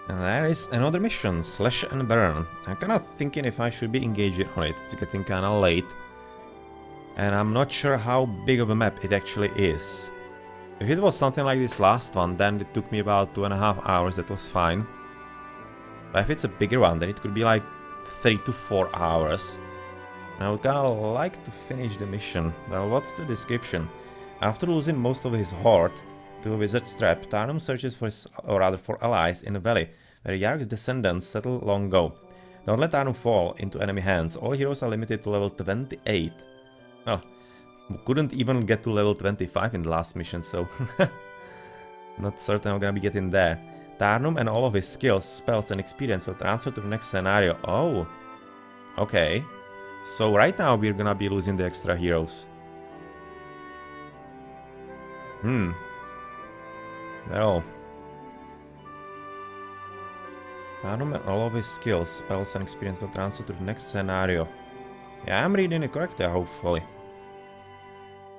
And there is another mission, Slash and Burn. I'm kinda thinking if I should be engaging on it. It's getting kinda late. And I'm not sure how big of a map it actually is. If it was something like this last one, then it took me about 2.5 hours, that was fine. But if it's a bigger one, then it could be like 3 to 4 hours. And I would kinda like to finish the mission. Well, what's the description? After losing most of his horde to a wizard's trap, Tarnum searches for allies in the valley, where Yarg's descendants settled long ago. Don't let Tarnum fall into enemy hands. All heroes are limited to level 28. Oh, couldn't even get to level 25 in the last mission, so not certain I'm gonna be getting there. Tarnum and all of his skills, spells and experience will transfer to the next scenario. Oh, okay. So right now we're gonna be losing the extra heroes. Well. Tarnum and all of his skills, spells and experience will transfer to the next scenario. Yeah, I'm reading it correctly, hopefully.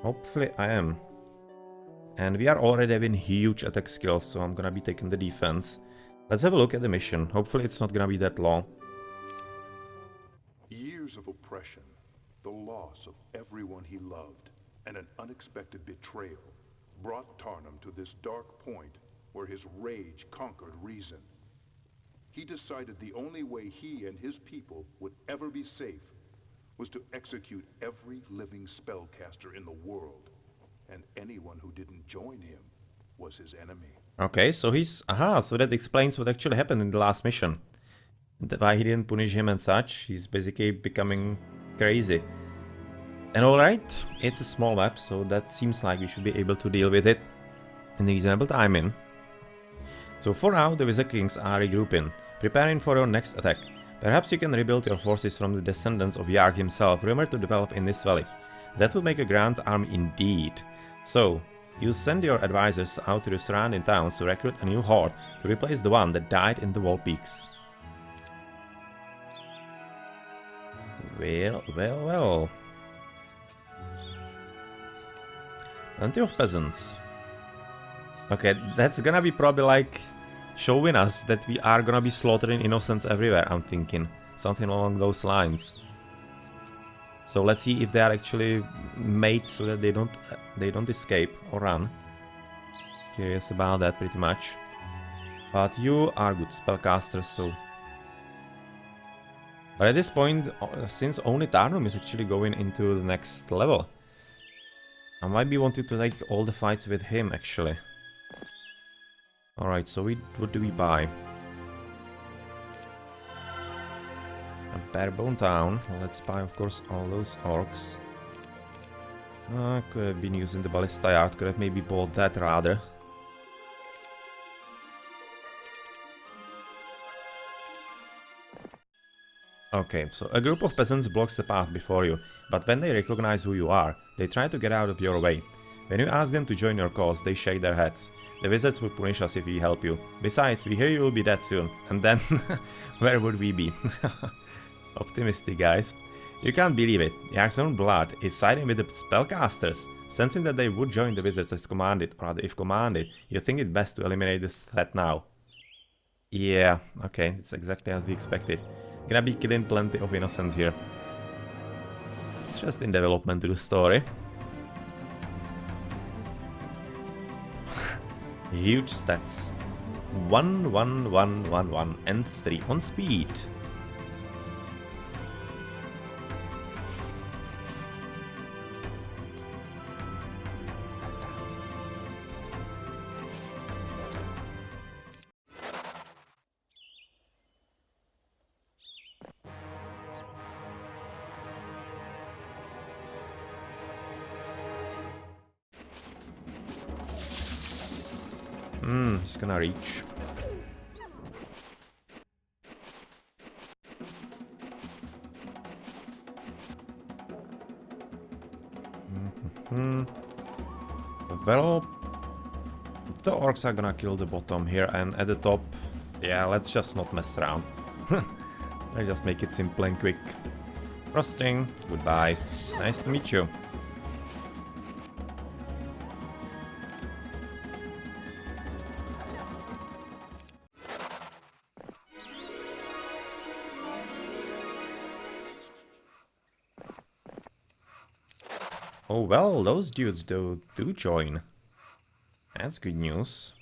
Hopefully I am. And we are already having huge attack skills, so I'm gonna be taking the defense. Let's have a look at the mission. Hopefully it's not gonna be that long. Years of oppression, the loss of everyone he loved, and an unexpected betrayal brought Tarnum to this dark point where his rage conquered reason. He decided the only way he and his people would ever be safe was to execute every living spellcaster in the world, and anyone who didn't join him was his enemy. Okay, so he's... Aha, so that explains what actually happened in the last mission. Why he didn't punish him and such. He's basically becoming crazy. And alright, it's a small map, so that seems like we should be able to deal with it in reasonable timing. So for now, the Wizard Kings are regrouping, preparing for your next attack. Perhaps you can rebuild your forces from the descendants of Yarg himself, rumored to develop in this valley. That would make a grand army indeed. So, you send your advisors out to the surrounding towns to recruit a new horde to replace the one that died in the Wall Peaks. Well. Plenty of peasants. Okay, that's gonna be probably like showing us that we are gonna be slaughtering innocents everywhere, I'm thinking. Something along those lines. So let's see if they are actually made so that they don't escape or run. Curious about that pretty much. But you are good spellcasters, so... But at this point, since only Tarnum is actually going into the next level, I might be wanting to take all the fights with him, actually. Alright, so what do we buy? A barebone town. Let's buy, of course, all those orcs. Could have been using the ballista yard. Could have maybe bought that rather. Okay, so a group of peasants blocks the path before you, but when they recognize who you are, they try to get out of your way. When you ask them to join your cause, they shake their heads. The wizards will punish us if we help you. Besides, we hear you will be dead soon, and then where would we be? Optimistic, guys. You can't believe it. Yarg's own blood is siding with the spellcasters. Sensing that they would join the wizards as commanded, or rather if commanded, you think it best to eliminate this threat now. Yeah, okay, it's exactly as we expected. Gonna be killing plenty of innocents here. It's just in development to the story. Huge stats. 1, 1, 1, 1, 1, and 3 on speed. He's gonna reach. Well, the orcs are gonna kill the bottom here, and at the top, yeah, let's just not mess around. Let's just make it simple and quick. Frostring, goodbye. Nice to meet you. Oh well, those dudes do join. That's good news.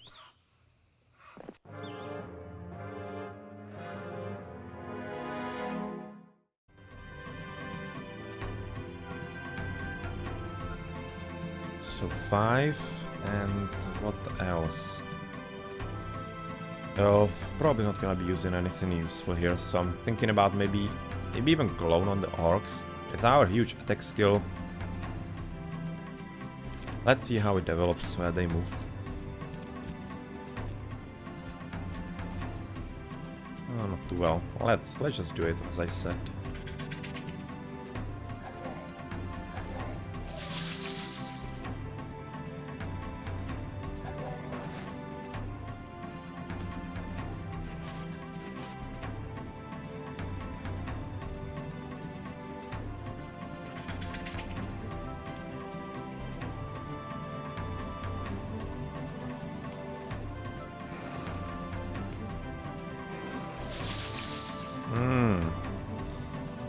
So 5, and what else? Oh, probably not gonna be using anything useful here, so I'm thinking about maybe even clone on the orcs. With our huge attack skill. Let's see how it develops, where they move. Oh, not too well. Let's just do it, as I said.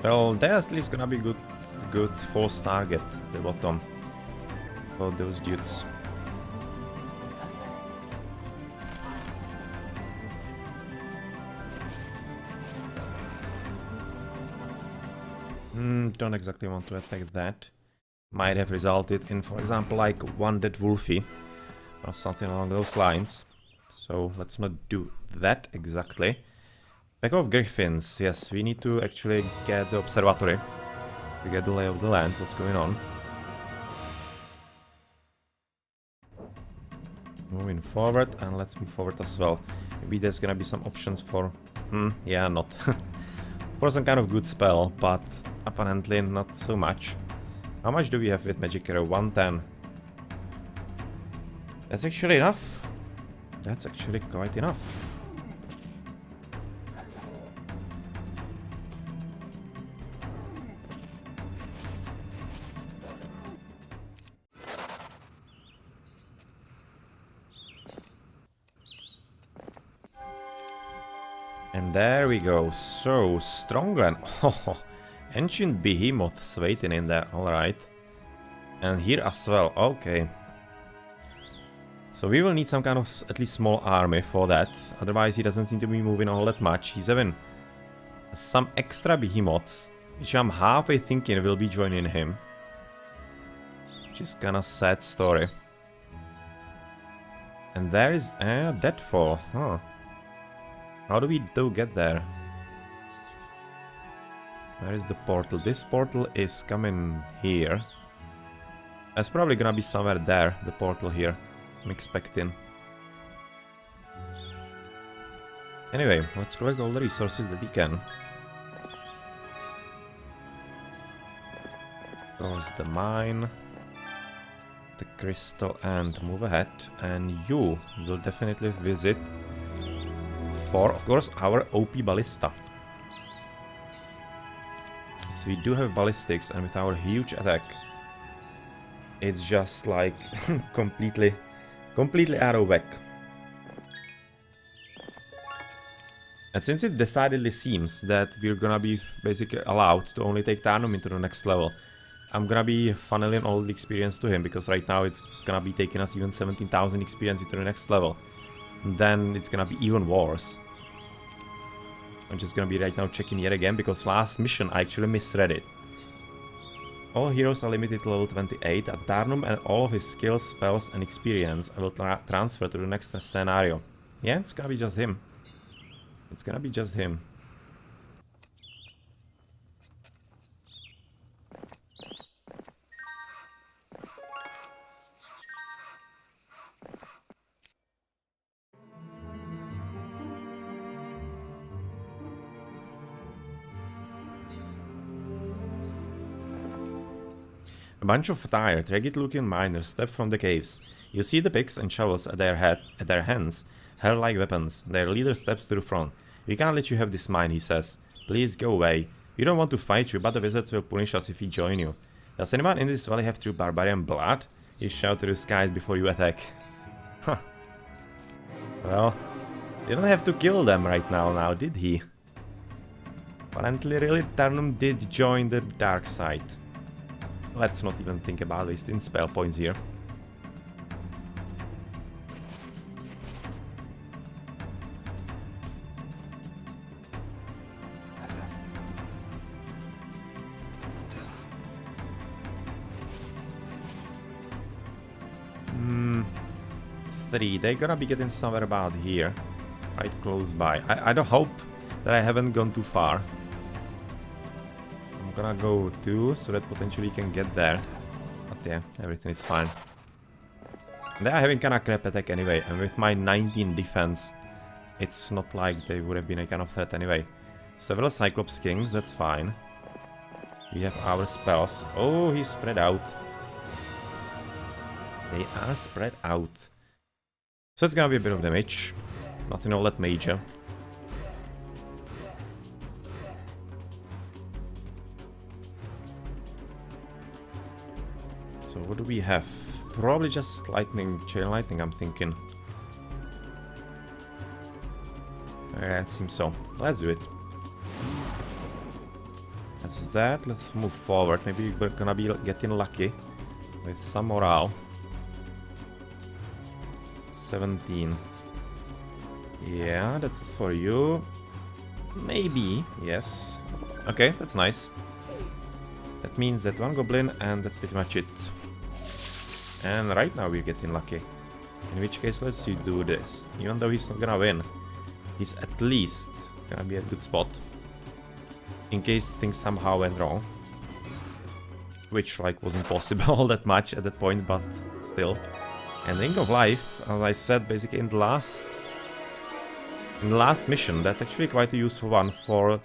Well, there's at least gonna be good force target at the bottom for those dudes. Don't exactly want to attack that. Might have resulted in, for example, like one dead wolfie or something along those lines. So let's not do that exactly. Pack of griffins. Yes, we need to actually get the observatory to get the lay of the land, what's going on. Moving forward, and let's move forward as well. Maybe there's gonna be some options for... yeah, not. For some kind of good spell, but apparently not so much. How much do we have with Magic Arrow? 110. That's actually enough. That's actually quite enough. And there we go. So, Strongland. Oh, Ancient Behemoths waiting in there. Alright. And here as well. Okay. So we will need some kind of at least small army for that. Otherwise he doesn't seem to be moving all that much. He's having some extra Behemoths, which I'm halfway thinking will be joining him. Which is kinda sad story. And there is Deadfall. Huh. How do we get there? Where is the portal? This portal is coming here. That's probably gonna be somewhere there, the portal here. I'm expecting. Anyway, let's collect all the resources that we can. Close the mine. The crystal and move ahead. And you will definitely visit for, of course, our OP Ballista. So we do have ballistics, and with our huge attack, it's just like completely out of whack. And since it decidedly seems that we're gonna be basically allowed to only take Tarnum into the next level, I'm gonna be funneling all the experience to him, because right now it's gonna be taking us even 17,000 experience into the next level. And then it's gonna be even worse. I'm just gonna be right now checking yet again, because last mission I actually misread it. All heroes are limited to level 28 at Tarnum, and all of his skills, spells and experience will transfer to the next scenario. Yeah, it's gonna be just him. It's gonna be just him. A bunch of tired, ragged-looking miners step from the caves. You see the picks and shovels at their hands, hair-like weapons. Their leader steps to the front. "We can't let you have this mine," he says. "Please go away. We don't want to fight you, but the wizards will punish us if we join you." "Does anyone in this valley have true barbarian blood?" You shout to the skies before you attack. Huh. Well, you don't have to kill them right now, did he? Apparently, really, Tarnum did join the dark side. let's not even think about wasting spell points here. Three. They're gonna be getting somewhere about here. Right close by. I don't hope that I haven't gone too far. I'm gonna go 2 so that potentially we can get there. But yeah, everything is fine. They are having kinda crap attack anyway, and with my 19 defense, it's not like they would have been a kind of threat anyway. Several Cyclops Kings, that's fine. We have our spells. Oh, he's spread out. They are spread out. So it's gonna be a bit of damage. Nothing all that major. So what do we have? Probably just lightning, chain lightning, I'm thinking. Yeah, it seems so. Let's do it. That's that. Let's move forward. Maybe we're gonna be getting lucky with some morale. 17. Yeah, that's for you. Maybe, yes. Okay, that's nice. That means that one goblin, and that's pretty much it. And right now we're getting lucky. In which case, let's do this. Even though he's not gonna win, he's at least gonna be a good spot. In case things somehow went wrong. Which, like, wasn't possible all that much at that point, but still. And Ring of Life, as I said, basically in the last mission, that's actually quite a useful one for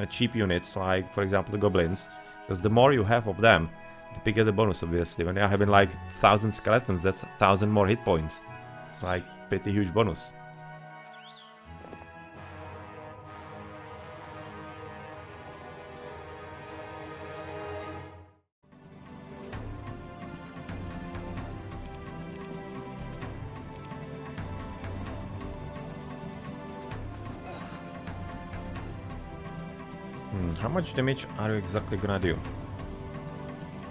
cheap units, like, for example, the goblins. Because the more you have of them, the bigger the bonus, obviously. When you're having, like, 1,000 skeletons, that's 1,000 more hit points. It's, like, pretty huge bonus. How much damage are you exactly gonna do?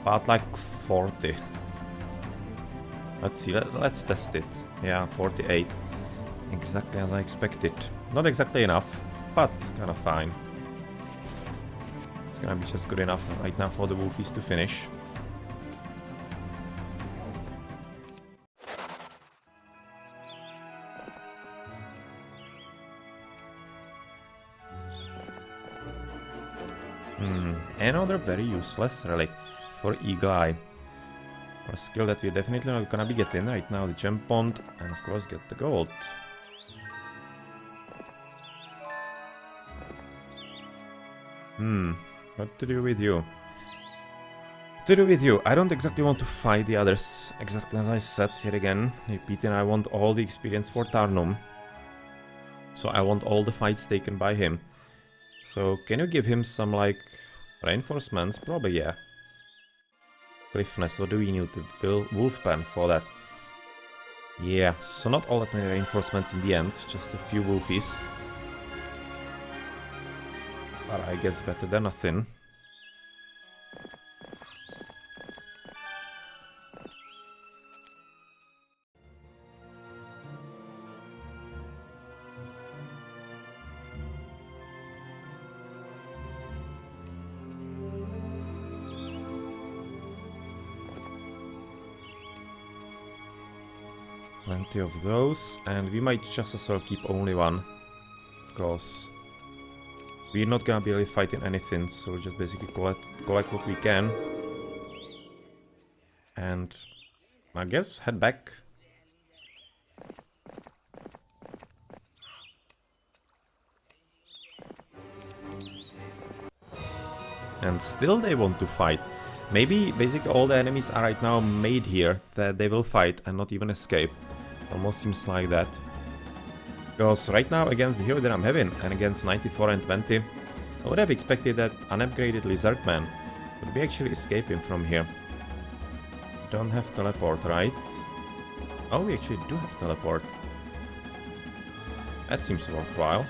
About like 40. Let's see, let's test it. Yeah, 48. Exactly as I expected. Not exactly enough, but kind of fine. It's gonna be just good enough right now for the wolfies to finish. Another very useless relic for Eagle Eye. A skill that we're definitely not gonna be getting right now, the gem pond, and of course get the gold. What to do with you? What to do with you? I don't exactly want to fight the others, exactly as I said here again, repeating, I want all the experience for Tarnum. So I want all the fights taken by him. So can you give him some, like, reinforcements? Probably, yeah. Cliffness, what do we need? The wolf pen for that. Yeah, so not all that many reinforcements in the end, just a few wolfies. But I guess better than nothing. Plenty of those, and we might just as well keep only one, because we're not gonna be really fighting anything, so we'll just basically collect what we can, and I guess head back. And still they want to fight. Maybe basically all the enemies are right now made here that they will fight and not even escape. Almost seems like that. Because right now against the hero that I'm having and against 94 and 20, I would have expected that unupgraded lizard man would be actually escaping from here. Don't have teleport, right? Oh, we actually do have teleport. That seems worthwhile.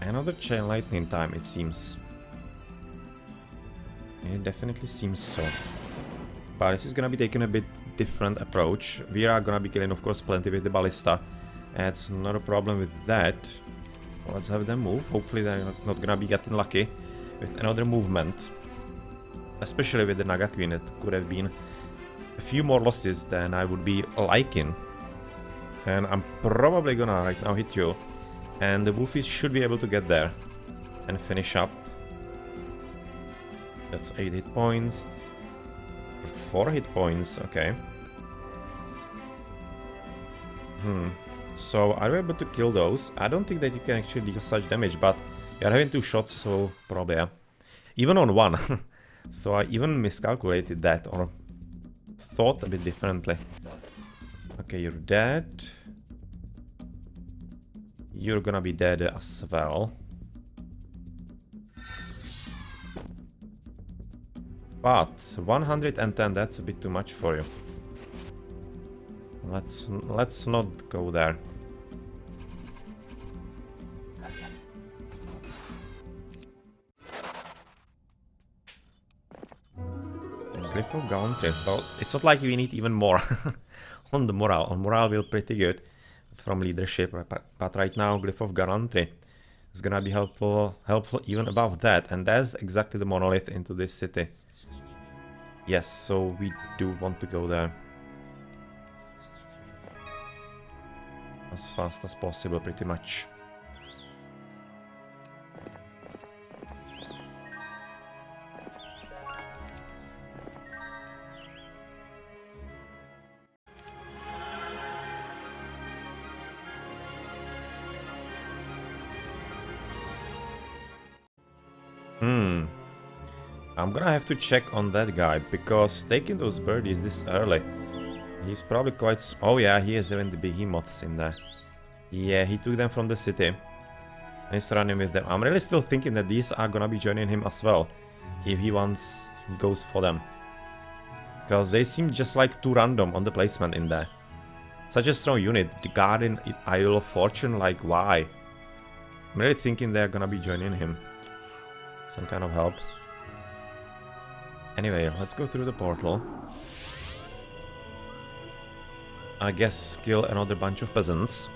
Another chain lightning time, it seems. It definitely seems so. But this is gonna be taking a bit different approach. We are gonna be killing, of course, plenty with the ballista. That's not a problem with that. Let's have them move. Hopefully they're not gonna be getting lucky with another movement. Especially with the Naga Queen, it could have been a few more losses than I would be liking. And I'm probably gonna right now hit you. And the Wolfies should be able to get there and finish up. That's 8 hit points. 4 hit points, okay. So are we able to kill those? I don't think that you can actually deal such damage, but you're having 2 shots, so probably, yeah. Even on 1. So I even miscalculated that, or thought a bit differently. Okay, you're dead. You're gonna be dead as well. But 110, that's a bit too much for you. Let's not go there. Glyph of Gallantry. Well, it's not like we need even more on the morale. On morale, we're pretty good from leadership, but right now, Glyph of Gallantry is gonna be helpful even above that, and that's exactly the monolith into this city. Yes, so we do want to go there as fast as possible, pretty much. I'm gonna have to check on that guy, because taking those birdies this early, he's probably quite... Oh yeah, he is having the behemoths in there. Yeah, he took them from the city. He's running with them. I'm really still thinking that these are gonna be joining him as well, if he once goes for them. Because they seem just like too random on the placement in there. Such a strong unit, the Guardian Idol of Fortune, like why? I'm really thinking they're gonna be joining him. Some kind of help. Anyway, let's go through the portal. I guess kill another bunch of peasants.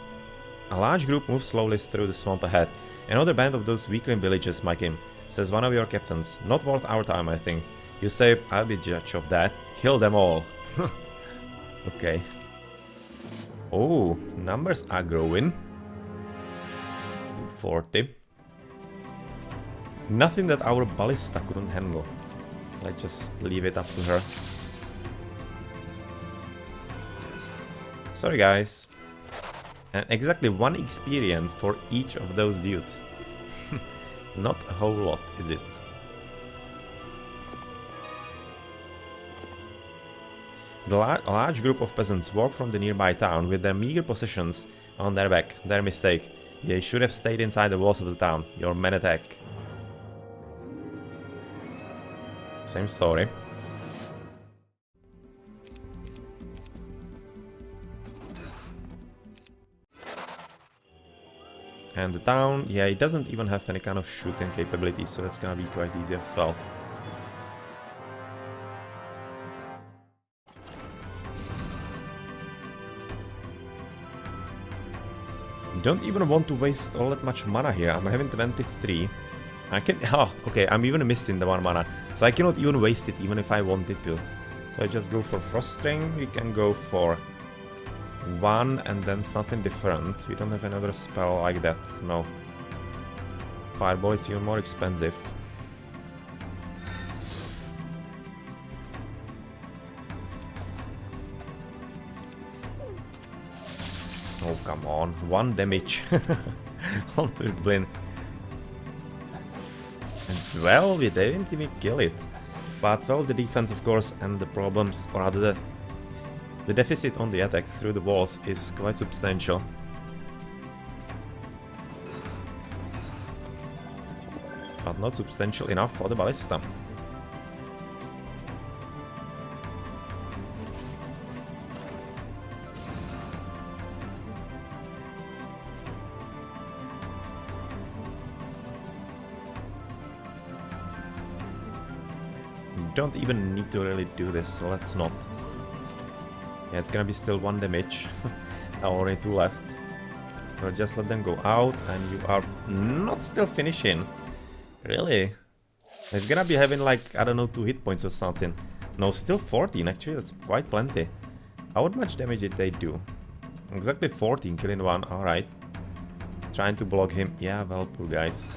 A large group moves slowly through the swamp ahead. Another band of those weakling villages, my king, says one of your captains. Not worth our time, I think. You say I'll be judge of that. Kill them all. Okay. Oh, numbers are growing. 240. Nothing that our ballista couldn't handle. Let's just leave it up to her. Sorry guys. And exactly 1 experience for each of those dudes. Not a whole lot, is it? The large group of peasants walk from the nearby town with their meager possessions on their back. Their mistake. They should have stayed inside the walls of the town. Your men attack. Same story. And the town, yeah, it doesn't even have any kind of shooting capabilities, so that's gonna be quite easy as well. Don't even want to waste all that much mana here. I'm having 23. I can... Oh, okay, I'm even missing the 1 mana. So I cannot even waste it, even if I wanted to. So I just go for Frost Ring. We can go for 1 and then something different. We don't have another spell like that, no. Fireball is even more expensive. Oh, come on. 1 damage onto the Blin. And well, we didn't even kill it. But well, the defense, of course, and the problems, or rather the deficit on the attack through the walls is quite substantial. But not substantial enough for the ballista. don't even need to really do this, so let's not. Yeah, it's gonna be still 1 damage. Only 2 left. So just let them go out, and you are not still finishing. Really? It's gonna be having like, I don't know, 2 hit points or something. No, still 14, actually, that's quite plenty. How much damage did they do? Exactly 14, killing 1, alright. Trying to block him. Yeah, well, poor guys.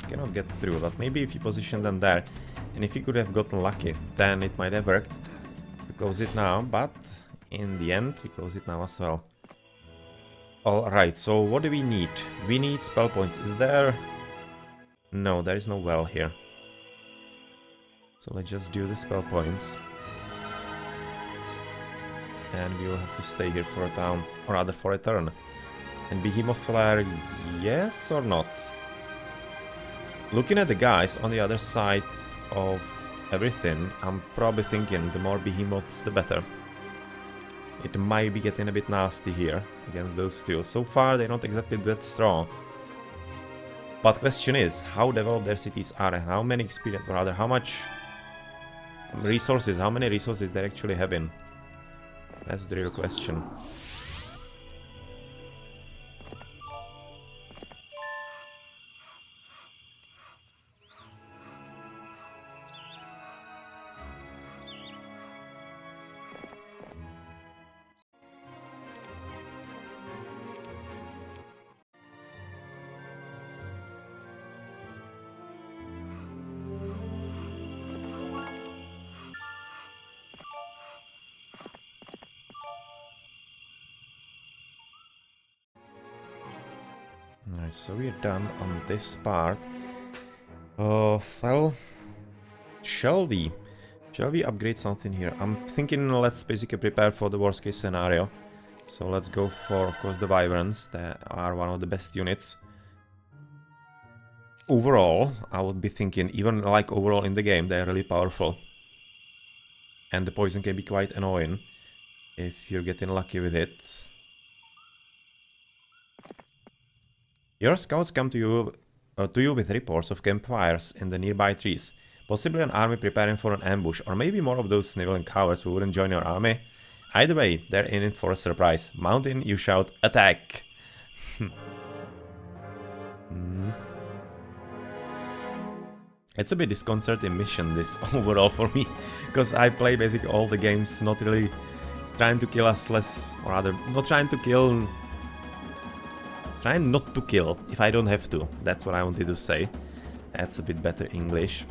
Cannot get through, but maybe if you position them there, and if you could have gotten lucky, then it might have worked. We close it now, but in the end, we close it now as well. Alright, so what do we need? We need spell points. Is there... No, there is no well here. So let's just do the spell points. And we will have to stay here for a town, or rather for a turn. And Behemoth Flare, yes or not? Looking at the guys on the other side of everything, I'm probably thinking the more behemoths the better. It might be getting a bit nasty here against those two. So far they're not exactly that strong. But question is, how developed their cities are and how many experience, or rather how much resources, how many resources they're actually having. That's the real question. Nice, so we're done on this part. Well, shall we upgrade something here? I'm thinking let's basically prepare for the worst case scenario. So let's go for, of course, the Wyverns. They are one of the best units. Overall, I would be thinking, even like overall in the game, they're really powerful. And the poison can be quite annoying if you're getting lucky with it. Your scouts come to you with reports of campfires in the nearby trees. Possibly an army preparing for an ambush, or maybe more of those sniveling cowards who wouldn't join your army. Either way, they're in it for a surprise. Mountain, you shout, attack! It's a bit disconcerting mission, this, overall, for me. Because I play basically all the games, not really trying to kill us less, or rather, not trying to kill... Trying not to kill, if I don't have to. That's what I wanted to say. That's a bit better English.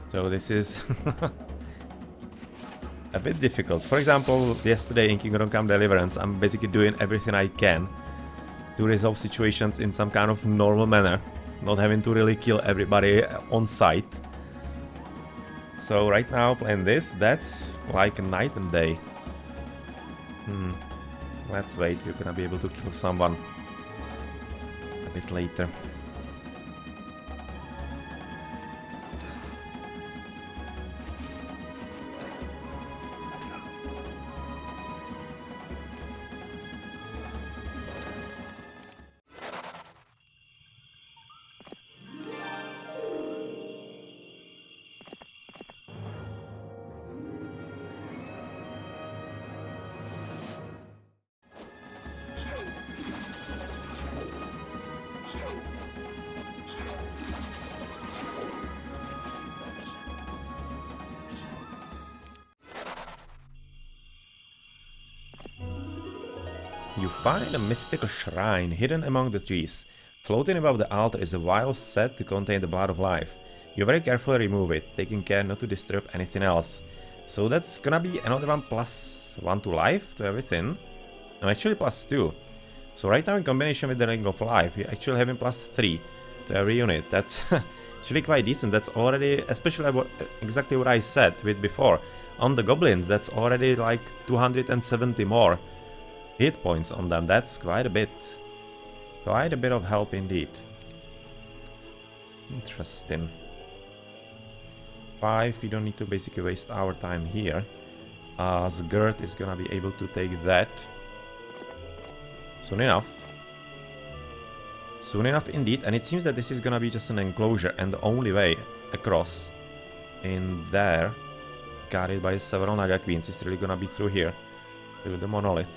So this is... a bit difficult. For example, yesterday in Kingdom Come Deliverance, I'm basically doing everything I can to resolve situations in some kind of normal manner. Not having to really kill everybody on sight. So right now, playing this, that's like night and day. Let's wait, you're gonna be able to kill someone a bit later. You find a mystical shrine hidden among the trees. Floating above the altar is a vial said to contain the blood of life. You very carefully remove it, taking care not to disturb anything else. So that's gonna be another one +1 to life to everything. No, actually +2. So right now in combination with the Ring of Life, you're actually having +3 to every unit. That's actually quite decent. That's already, especially exactly what I said with before. On the goblins, that's already like 270 more hit points on them. That's quite a bit. Quite a bit of help indeed. Interesting. 5, we don't need to basically waste our time here. Asgard is gonna be able to take that soon enough. Soon enough indeed, and it seems that this is gonna be just an enclosure, and the only way across in there, guarded by several Naga Queens, is really gonna be through here, through the monolith.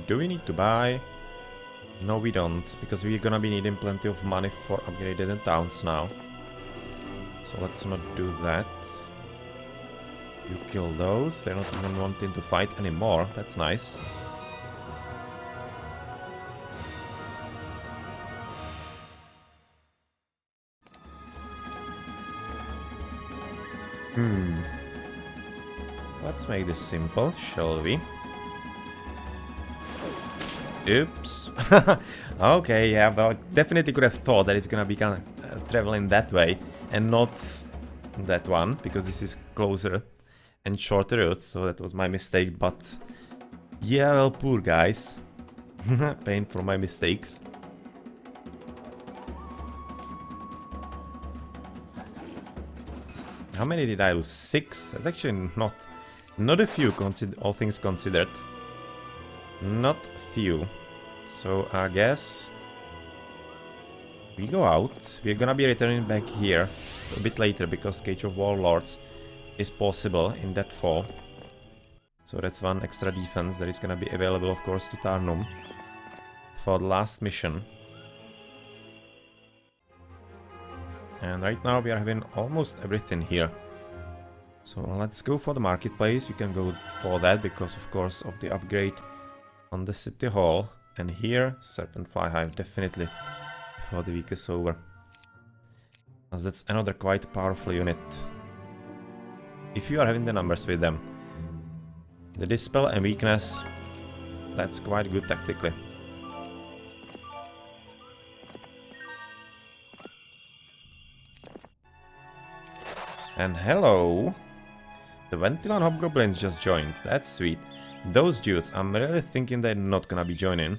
Do we need to buy? No, we don't, because we're gonna be needing plenty of money for upgrading the towns now. So let's not do that. You kill those, they're not even wanting to fight anymore, that's nice. Let's make this simple, shall we? Oops. Okay, yeah, well, definitely could have thought that it's gonna be kind of traveling that way and not that one, because this is closer and shorter route, so that was my mistake, but yeah, well, poor guys. Paying for my mistakes. How many did I lose? 6? That's actually not a few, all things considered. Not few. So I guess we go out. We're gonna be returning back here a bit later because Cage of Warlords is possible in that fall. So that's one extra defense that is gonna be available, of course, to Tarnum for the last mission. And right now we are having almost everything here. So let's go for the marketplace. You can go for that because, of course, of the upgrade on the city hall. And here, Serpent Fly Hive, definitely, before the week is over. As that's another quite powerful unit. If you are having the numbers with them. The Dispel and Weakness, that's quite good tactically. And hello! The Ventilan Hobgoblins just joined, that's sweet. Those dudes, I'm really thinking they're not gonna be joining,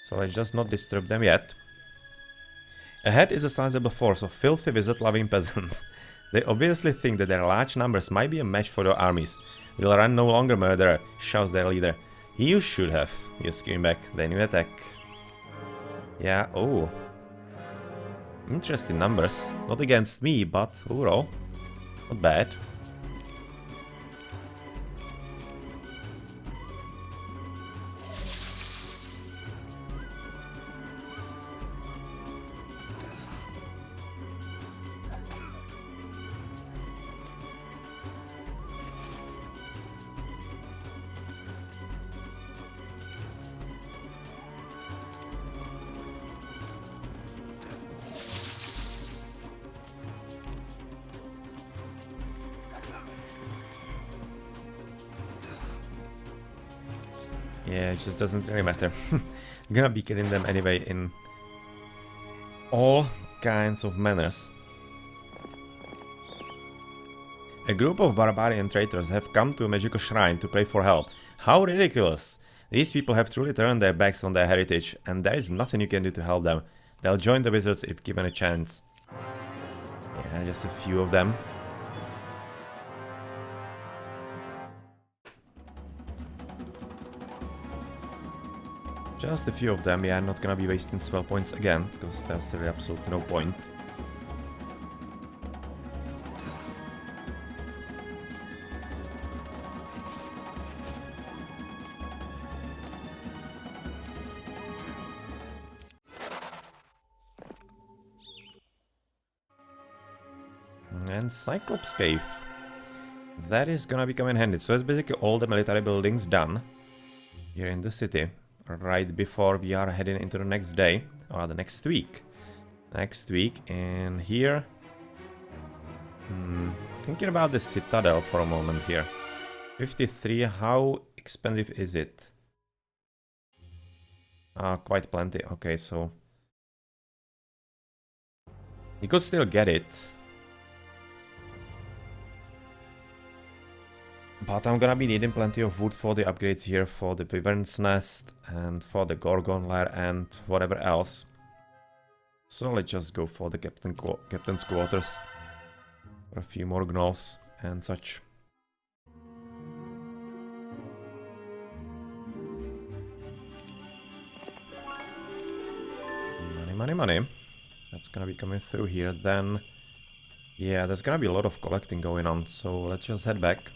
so let's just not disturb them yet. Ahead is a sizable force of filthy wizard-loving peasants. They obviously think that their large numbers might be a match for their armies. We'll run no longer, murderer, shouts their leader. You should have, you scream back, then you attack. Yeah, oh. Interesting numbers. Not against me, but overall, not bad. Yeah, it just doesn't really matter. I'm gonna be killing them anyway in all kinds of manners. A group of barbarian traitors have come to a magical shrine to pray for help. How ridiculous! These people have truly turned their backs on their heritage, and there is nothing you can do to help them. They'll join the wizards if given a chance. Yeah, just a few of them. Just a few of them, yeah, I'm not gonna be wasting spell points again, because there's really absolutely no point. And Cyclops Cave. That is gonna become in handy. So it's basically all the military buildings done here in the city. Right before we are heading into the next day, or the next week. And here... thinking about the Citadel for a moment here. 53, how expensive is it? Quite plenty, okay, so... you could still get it. But I'm gonna be needing plenty of wood for the upgrades here, for the Wyvern's Nest, and for the Gorgon Lair, and whatever else. So let's just go for the Captain's Quarters. For a few more gnolls and such. Money, money, money. That's gonna be coming through here then. Yeah, there's gonna be a lot of collecting going on, so let's just head back.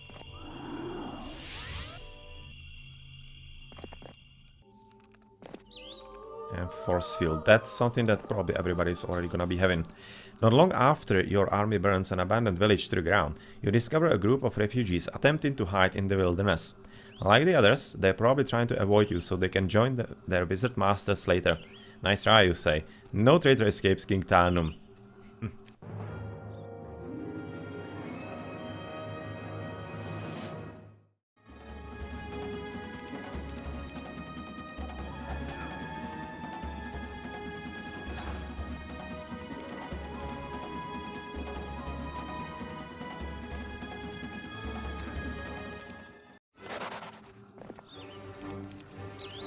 And force field, that's something that probably everybody's already gonna be having. Not long after your army burns an abandoned village to the ground, you discover a group of refugees attempting to hide in the wilderness. Like the others, they're probably trying to avoid you so they can join their wizard masters later. Nice try, you say. No traitor escapes King Tarnum.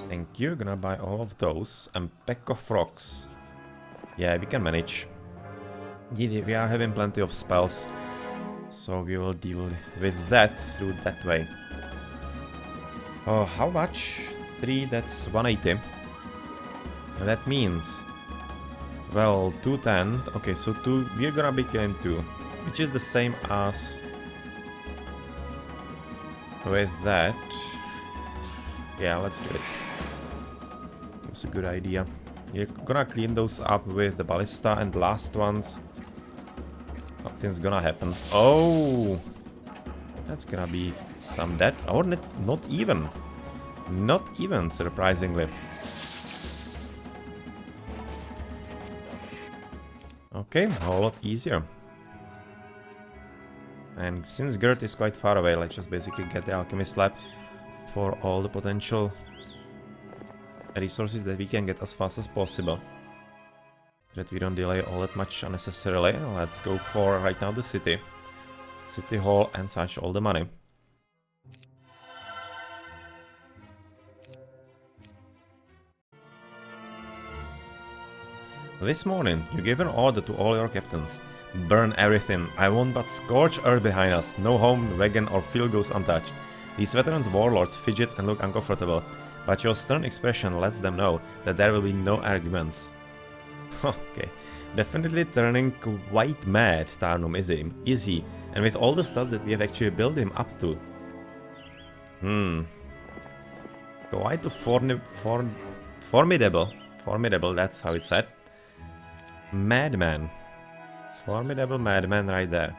Thank you, gonna buy all of those. And pack of rocks. Yeah, we can manage. We are having plenty of spells, so we will deal with that through that way. Oh, how much? 3, that's 180. And that means... Well, 210. Okay, so 2, we're gonna be killing 2. Which is the same as... with that. Yeah, let's do it. That's a good idea. You're gonna clean those up with the ballista and last ones. Something's gonna happen. Oh! That's gonna be some death. Or not even. Not even, surprisingly. Okay, a whole lot easier. And since Gert is quite far away, let's just basically get the Alchemist Lab for all the potential resources that we can get as fast as possible. That we don't delay all that much unnecessarily. Let's go for right now the city. City Hall and such, all the money. This morning, you gave an order to all your captains. Burn everything. I want but scorched earth behind us. No home, wagon or field goes untouched. These veterans warlords fidget and look uncomfortable, but your stern expression lets them know that there will be no arguments. Okay, definitely turning quite mad, Tarnum, is he? And with all the stats that we have actually built him up to. Quite a formidable, that's how it's said. Madman. Formidable madman right there.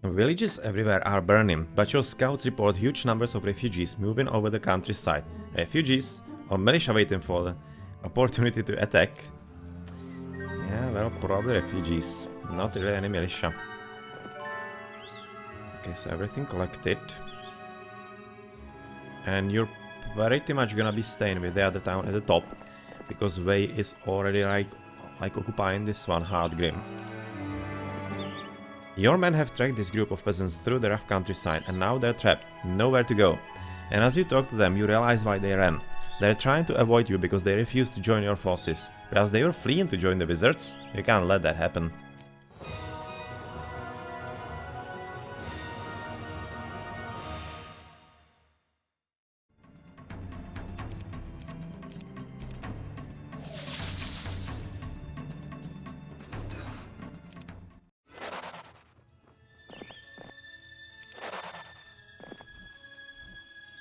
Villages everywhere are burning, but your scouts report huge numbers of refugees moving over the countryside. Refugees? Or militia waiting for the opportunity to attack? Yeah, well, probably refugees. Not really any militia. Okay, so everything collected. And you're pretty much gonna be staying with the other town at the top, because VIII is already like occupying this one, Hardgrim. Your men have tracked this group of peasants through the rough countryside, and now they're trapped, nowhere to go. And as you talk to them, you realize why they ran. They're trying to avoid you because they refuse to join your forces. But as they were fleeing to join the wizards, you can't let that happen.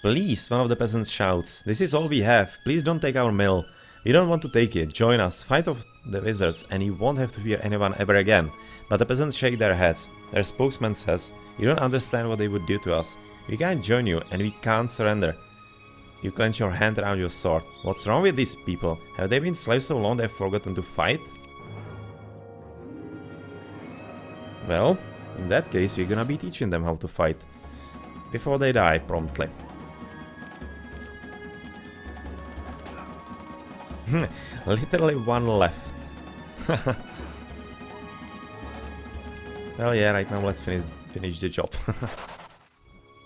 Please, one of the peasants shouts. This is all we have. Please don't take our mill. We don't want to take it. Join us. Fight off the wizards and you won't have to fear anyone ever again. But the peasants shake their heads. Their spokesman says, you don't understand what they would do to us. We can't join you and we can't surrender. You clench your hand around your sword. What's wrong with these people? Have they been slaves so long they've forgotten to fight? Well, in that case, we're gonna be teaching them how to fight. Before they die, promptly. Literally one left. Well, yeah, right now let's finish the job.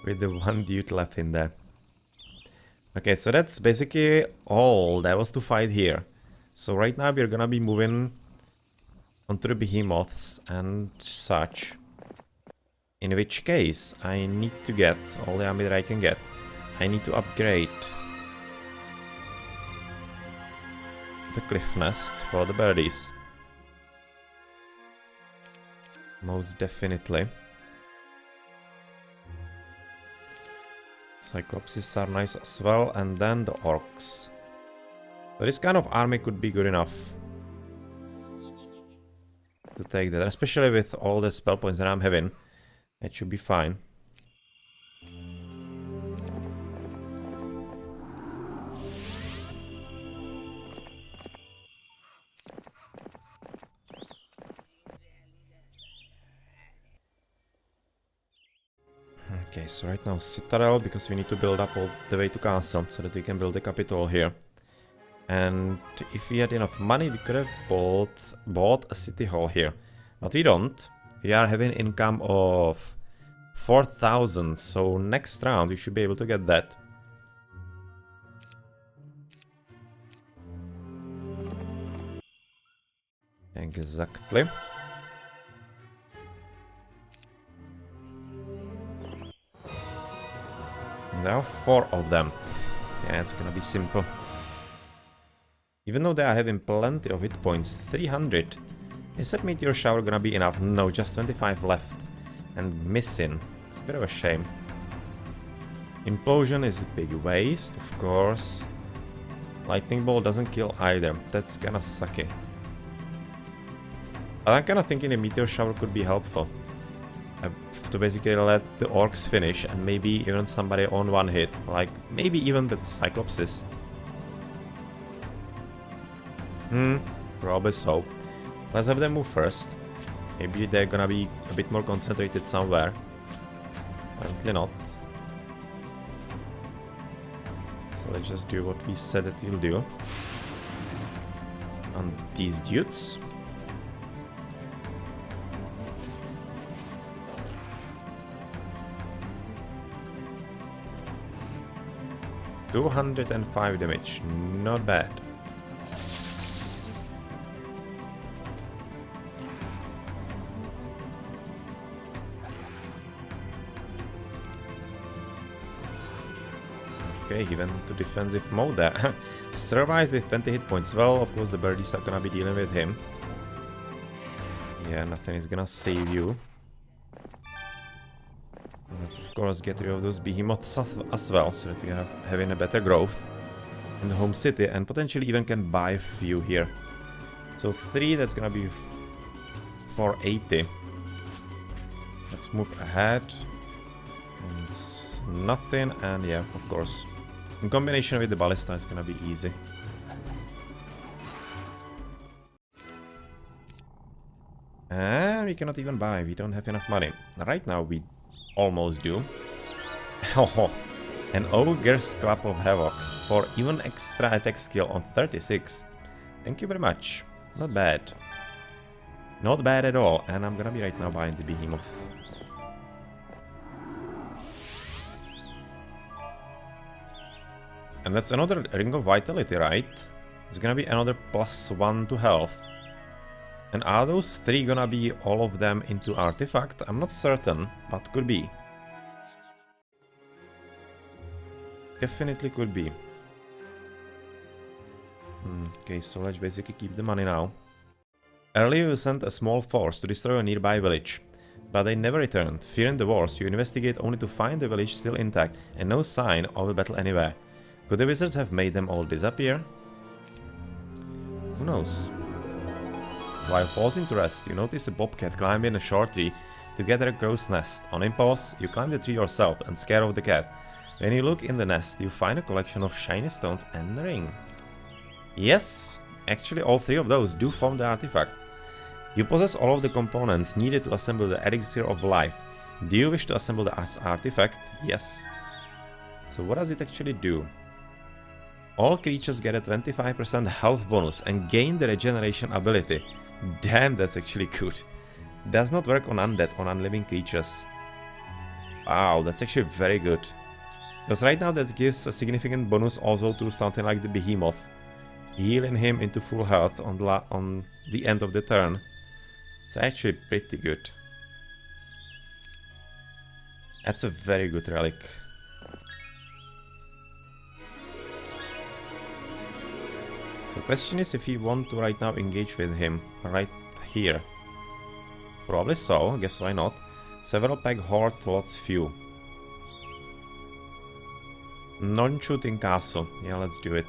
With the one dude left in there. Okay, so that's basically all there was to fight here. So right now we're gonna be moving onto the behemoths and such. In which case, I need to get all the army that I can get. I need to upgrade the cliff nest for the birdies. Most definitely. Cyclopses are nice as well, and then the orcs. So this kind of army could be good enough to take that, especially with all the spell points that I'm having. It should be fine. Okay, so right now Citadel, because we need to build up all the way to Castle, so that we can build the capital here. And if we had enough money, we could have bought a city hall here. But we don't. We are having income of 4,000, so next round we should be able to get that. Exactly. There are 4 of them. Yeah, it's gonna be simple. Even though they are having plenty of hit points, 300. Is that meteor shower gonna be enough? No, just 25 left. And missing. It's a bit of a shame. Implosion is a big waste, of course. Lightning bolt doesn't kill either. That's kinda sucky. But I'm kinda thinking a meteor shower could be helpful. To basically let the orcs finish and maybe even somebody on one hit. Like, maybe even the cyclopses. Probably so. Let's have them move first. Maybe they're gonna be a bit more concentrated somewhere. Apparently not. So let's just do what we said that we'll do. On these dudes. $205 damage, not bad. Okay, he went into defensive mode there. Survived with 20 hit points. Well, of course the birdies are gonna be dealing with him. Yeah, nothing is gonna save you. Let's of course get rid of those behemoths as well, so that we are having a better growth in the home city and potentially even can buy a few here. So 3, that's gonna be 480. Let's move ahead. And nothing, and yeah, of course. In combination with the ballista, it's gonna be easy. And we cannot even buy, we don't have enough money. Right now we almost do. Oh, an Ogre's Club of Havoc for even extra attack skill on 36. Thank you very much. Not bad. Not bad at all. And I'm gonna be right now buying the behemoth. And that's another Ring of Vitality, right? It's gonna be another +1 to health. And are those 3 gonna be all of them into artifact? I'm not certain, but could be. Definitely could be. Okay, so let's basically keep the money now. Earlier you sent a small force to destroy a nearby village. but they never returned. Fearing the wars, you investigate only to find the village still intact and no sign of a battle anywhere. Could the wizards have made them all disappear? Who knows? While pausing to rest, you notice a bobcat climbing a short tree to gather a crow's nest. On impulse, you climb the tree yourself and scare off the cat. When you look in the nest, you find a collection of shiny stones and a ring. Yes, actually all three of those do form the artifact. You possess all of the components needed to assemble the elixir of life. Do you wish to assemble the artifact? Yes. So what does it actually do? All creatures get a 25% health bonus and gain the regeneration ability. Damn, that's actually good. Does not work on undead, on unliving creatures. Wow, that's actually very good. Because right now that gives a significant bonus also to something like the behemoth. Healing him into full health on the end of the turn. It's actually pretty good. That's a very good relic. So question is if you want to right now engage with him right here. Probably so, I guess why not. Several pack horde, lots few. Non-shooting castle. Yeah, let's do it.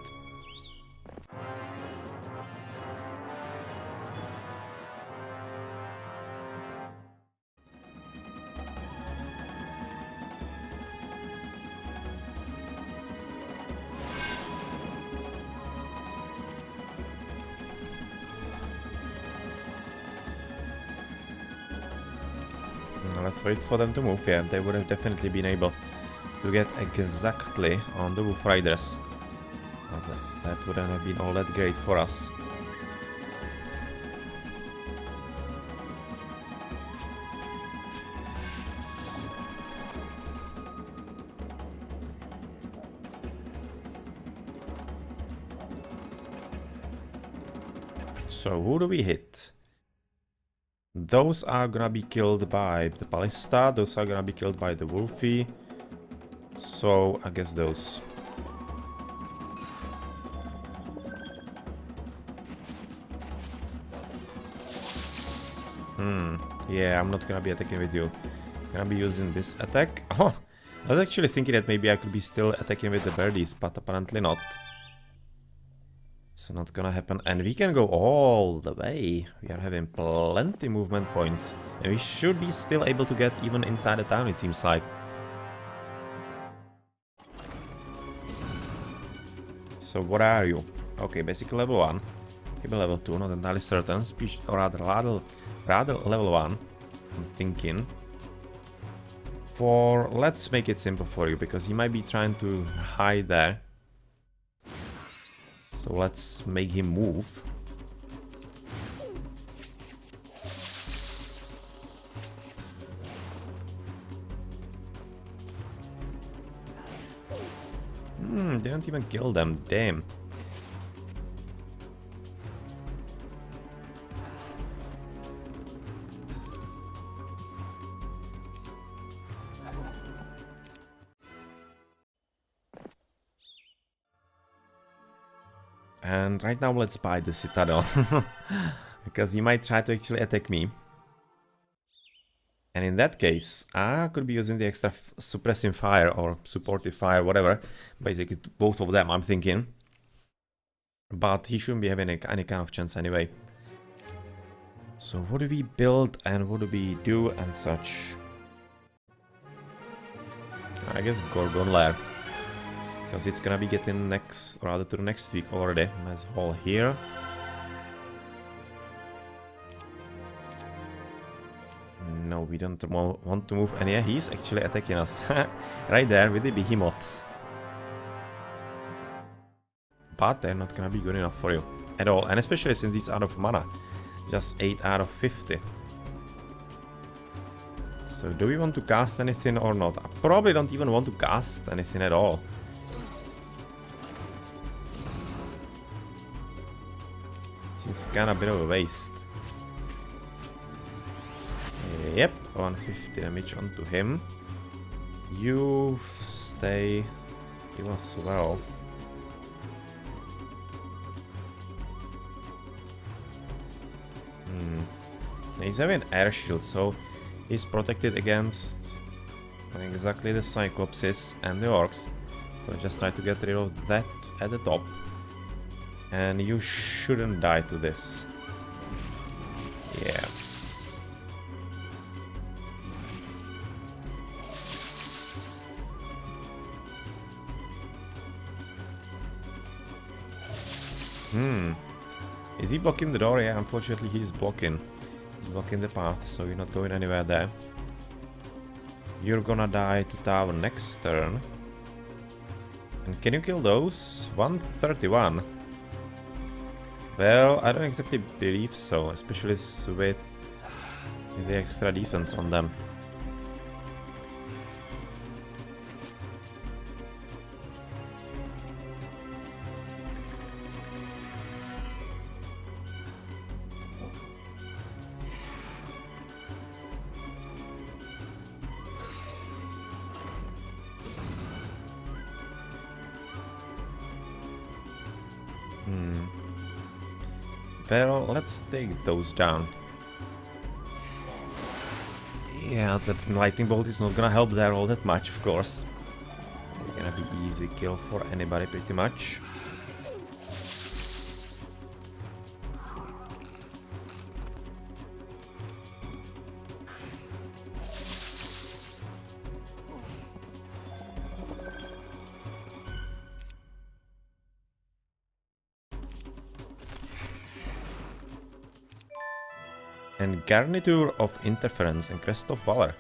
Let's wait for them to move. Yeah, they would have definitely been able to get exactly on the Wolf Riders. That wouldn't have been all that great for us. So who do we hit? Those are gonna be killed by the Ballista, those are gonna be killed by the Wolfie. So I guess those. Yeah, I'm not gonna be attacking with you. I'm gonna be using this attack. Oh, I was actually thinking that maybe I could be still attacking with the birdies, but apparently not. It's not gonna happen. And we can go all the way. We are having plenty movement points. And we should be still able to get even inside the town, it seems like. So what are you? Okay, basically level 1. Maybe level 2, not entirely certain. Or rather level 1. I'm thinking. Let's make it simple for you, because you might be trying to hide there. So let's make him move. Didn't even kill them, damn. And right now let's buy the Citadel. Because he might try to actually attack me. And in that case, I could be using the extra suppressing fire or supportive fire, whatever. Basically both of them, I'm thinking. But he shouldn't be having any kind of chance anyway. So what do we build and what do we do and such? I guess Gorgon Lair. Because it's gonna be getting next, or rather to the next week already. Nice hall here. No, we don't want to move. And yeah, he's actually attacking us. Right there with the behemoths. But they're not gonna be good enough for you at all. And especially since he's out of mana. Just 8 out of 50. So do we want to cast anything or not? I probably don't even want to cast anything at all. Seems kinda a bit of a waste. Yep, 150 damage onto him. You stay. You as well. He's having air shield, so He's protected against exactly the Cyclopses and the Orcs. So just try to get rid of that at the top. And you shouldn't die to this. Yeah. Is he blocking the door? Yeah, unfortunately he's blocking. He's blocking the path, so you're not going anywhere there. You're gonna die to tower next turn. And can you kill those? 131. Well, I don't exactly believe so, especially with the extra defense on them. Well, let's take those down. Yeah, the lightning bolt is not gonna help there all that much, of course. It's gonna be easy kill for anybody, pretty much. And Garniture of Interference and Crest of Valor.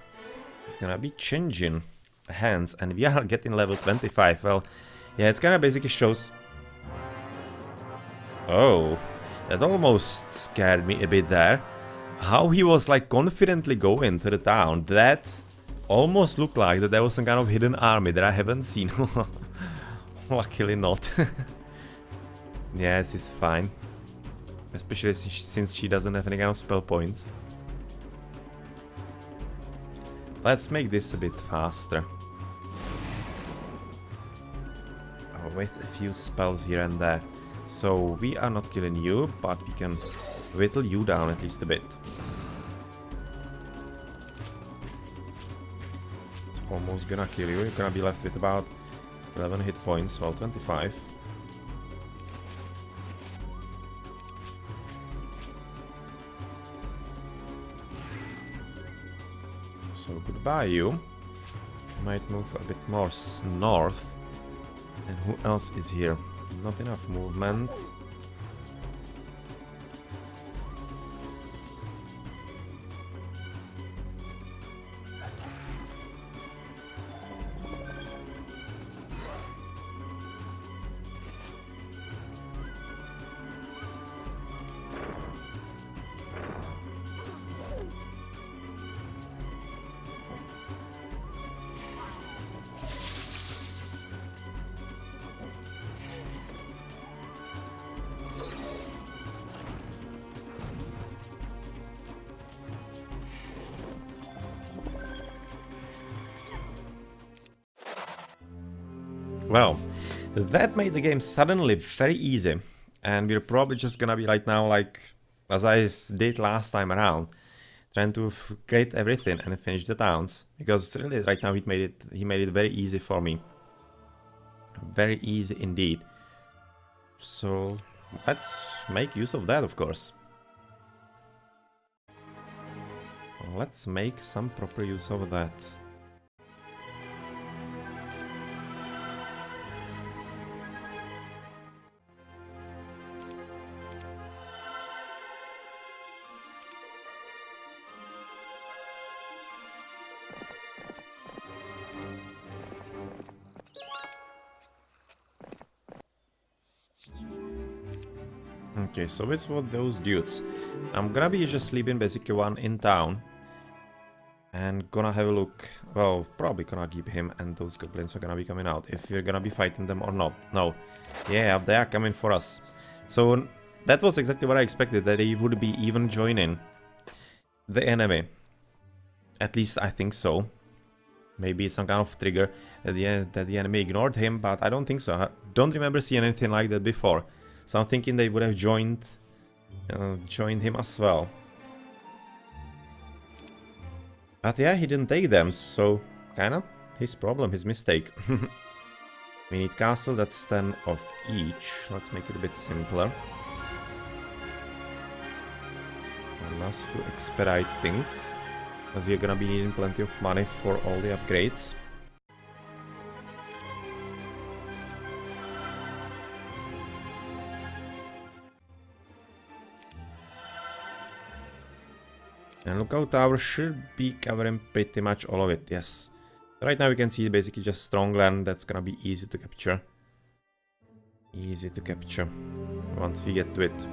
Gonna be changing hands, and we are getting level 25. Well, yeah, it's gonna basically shows... Oh, that almost scared me a bit there. How he was like confidently going to the town. That almost looked like that there was some kind of hidden army that I haven't seen. Luckily not. Yeah, this is fine. Especially since she doesn't have any kind of spell points. Let's make this a bit faster. With a few spells here and there. So we are not killing you, but we can whittle you down at least a bit. It's almost gonna kill you. You're gonna be left with about 11 hit points, well 25. So goodbye you. Might move a bit more north. And who else is here? Not enough movement. Well, that made the game suddenly very easy, and we're probably just gonna be right now, like as I did last time around, trying to get everything and finish the towns, because really right now he made it very easy for me, very easy indeed. So let's make use of that, of course. Let's make some proper use of that. Okay, so it's what those dudes. I'm gonna be just leaving basically one in town. And gonna have a look. Well, probably gonna keep him, and those goblins are gonna be coming out. If we're gonna be fighting them or not. No. Yeah, they are coming for us. So that was exactly what I expected, that he would be even joining the enemy. At least I think so. Maybe some kind of trigger that the enemy ignored him, but I don't think so. I don't remember seeing anything like that before. So I'm thinking they would have joined him as well. But yeah, he didn't take them, so kinda his problem, his mistake. We need castle that's 10 of each. Let's make it a bit simpler. And us to expedite things. But we're gonna be needing plenty of money for all the upgrades. And Lookout Tower should be covering pretty much all of it, yes. Right now we can see basically just strong land that's gonna be easy to capture. Easy to capture once we get to it.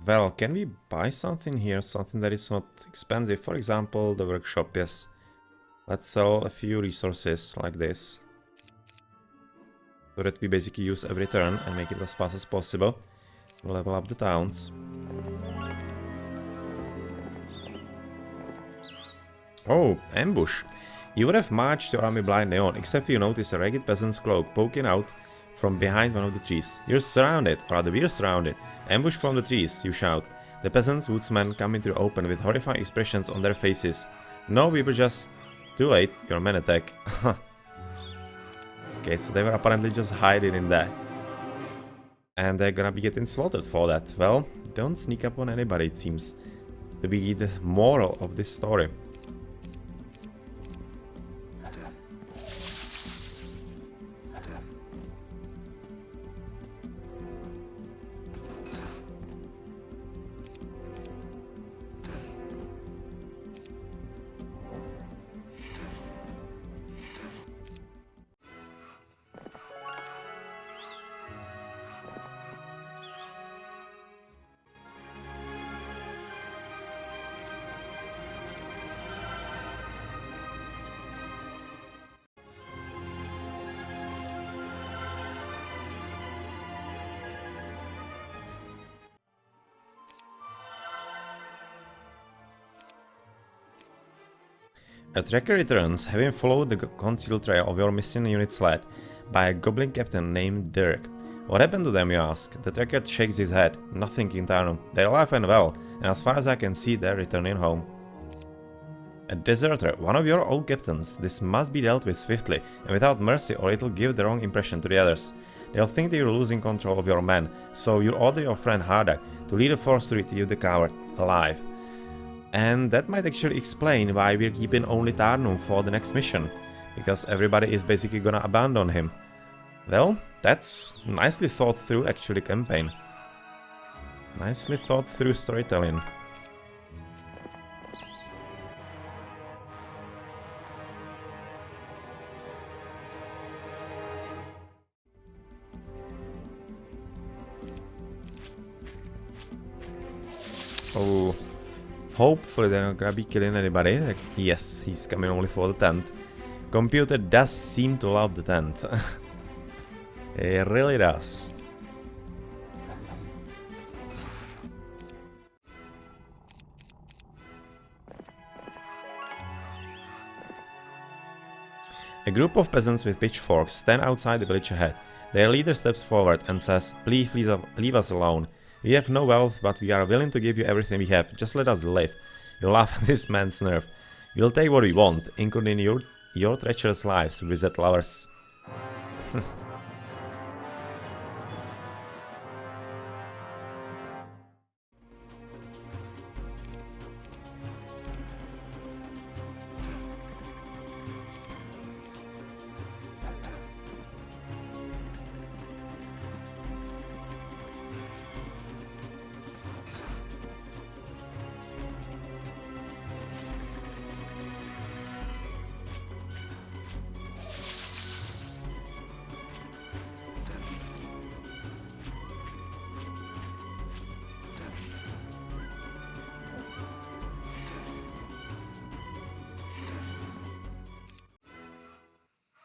Well, can we buy something here? Something that is not expensive? For example, the workshop, yes. Let's sell a few resources like this. So that we basically use every turn and make it as fast as possible. Level up the towns. Oh, ambush. You would have marched your army blindly on, except you notice a ragged peasant's cloak poking out from behind one of the trees. You're surrounded, or rather we're surrounded. Ambush from the trees, you shout. The peasants' woodsmen come into the open with horrified expressions on their faces. No, we were just... Too late, your men attack. Okay, so they were apparently just hiding in there. And they're gonna be getting slaughtered for that. Well, don't sneak up on anybody, it seems to be the moral of this story. A tracker returns, having followed the concealed trail of your missing unit's led by a goblin captain named Dirk. What happened to them, you ask? The tracker shakes his head. Nothing in Tarnum. They're alive and well, and as far as I can see, they're returning home. A deserter, one of your old captains. This must be dealt with swiftly and without mercy, or it'll give the wrong impression to the others. They'll think that you're losing control of your men, so you order your friend Hardak to lead a force to retrieve the coward alive. And that might actually explain why we're keeping only Tarnum for the next mission, because everybody is basically gonna abandon him. Well, that's nicely thought through actually campaign. Nicely thought through storytelling. Oh. Hopefully they're not gonna be killing anybody. Like, yes, he's coming only for the tent. Computer does seem to love the tent. It really does. A group of peasants with pitchforks stand outside the village ahead. Their leader steps forward and says, "Please leave us alone. We have no wealth, but we are willing to give you everything we have. Just let us live." You laugh at this man's nerve. "We'll take what we want, including your treacherous lives, wizard lovers."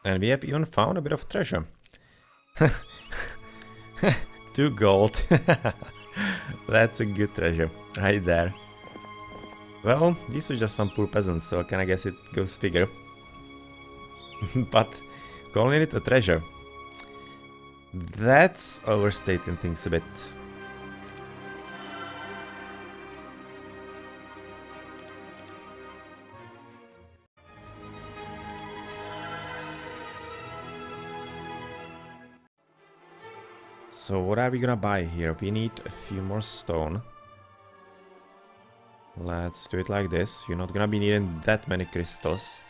And we have even found a bit of treasure. 2 gold. That's a good treasure, right there. Well, these were just some poor peasants, so I guess it goes figure. But calling it a treasure, that's overstating things a bit. So what are we gonna buy here? We need a few more stone. Let's do it like this. You're not gonna be needing that many crystals.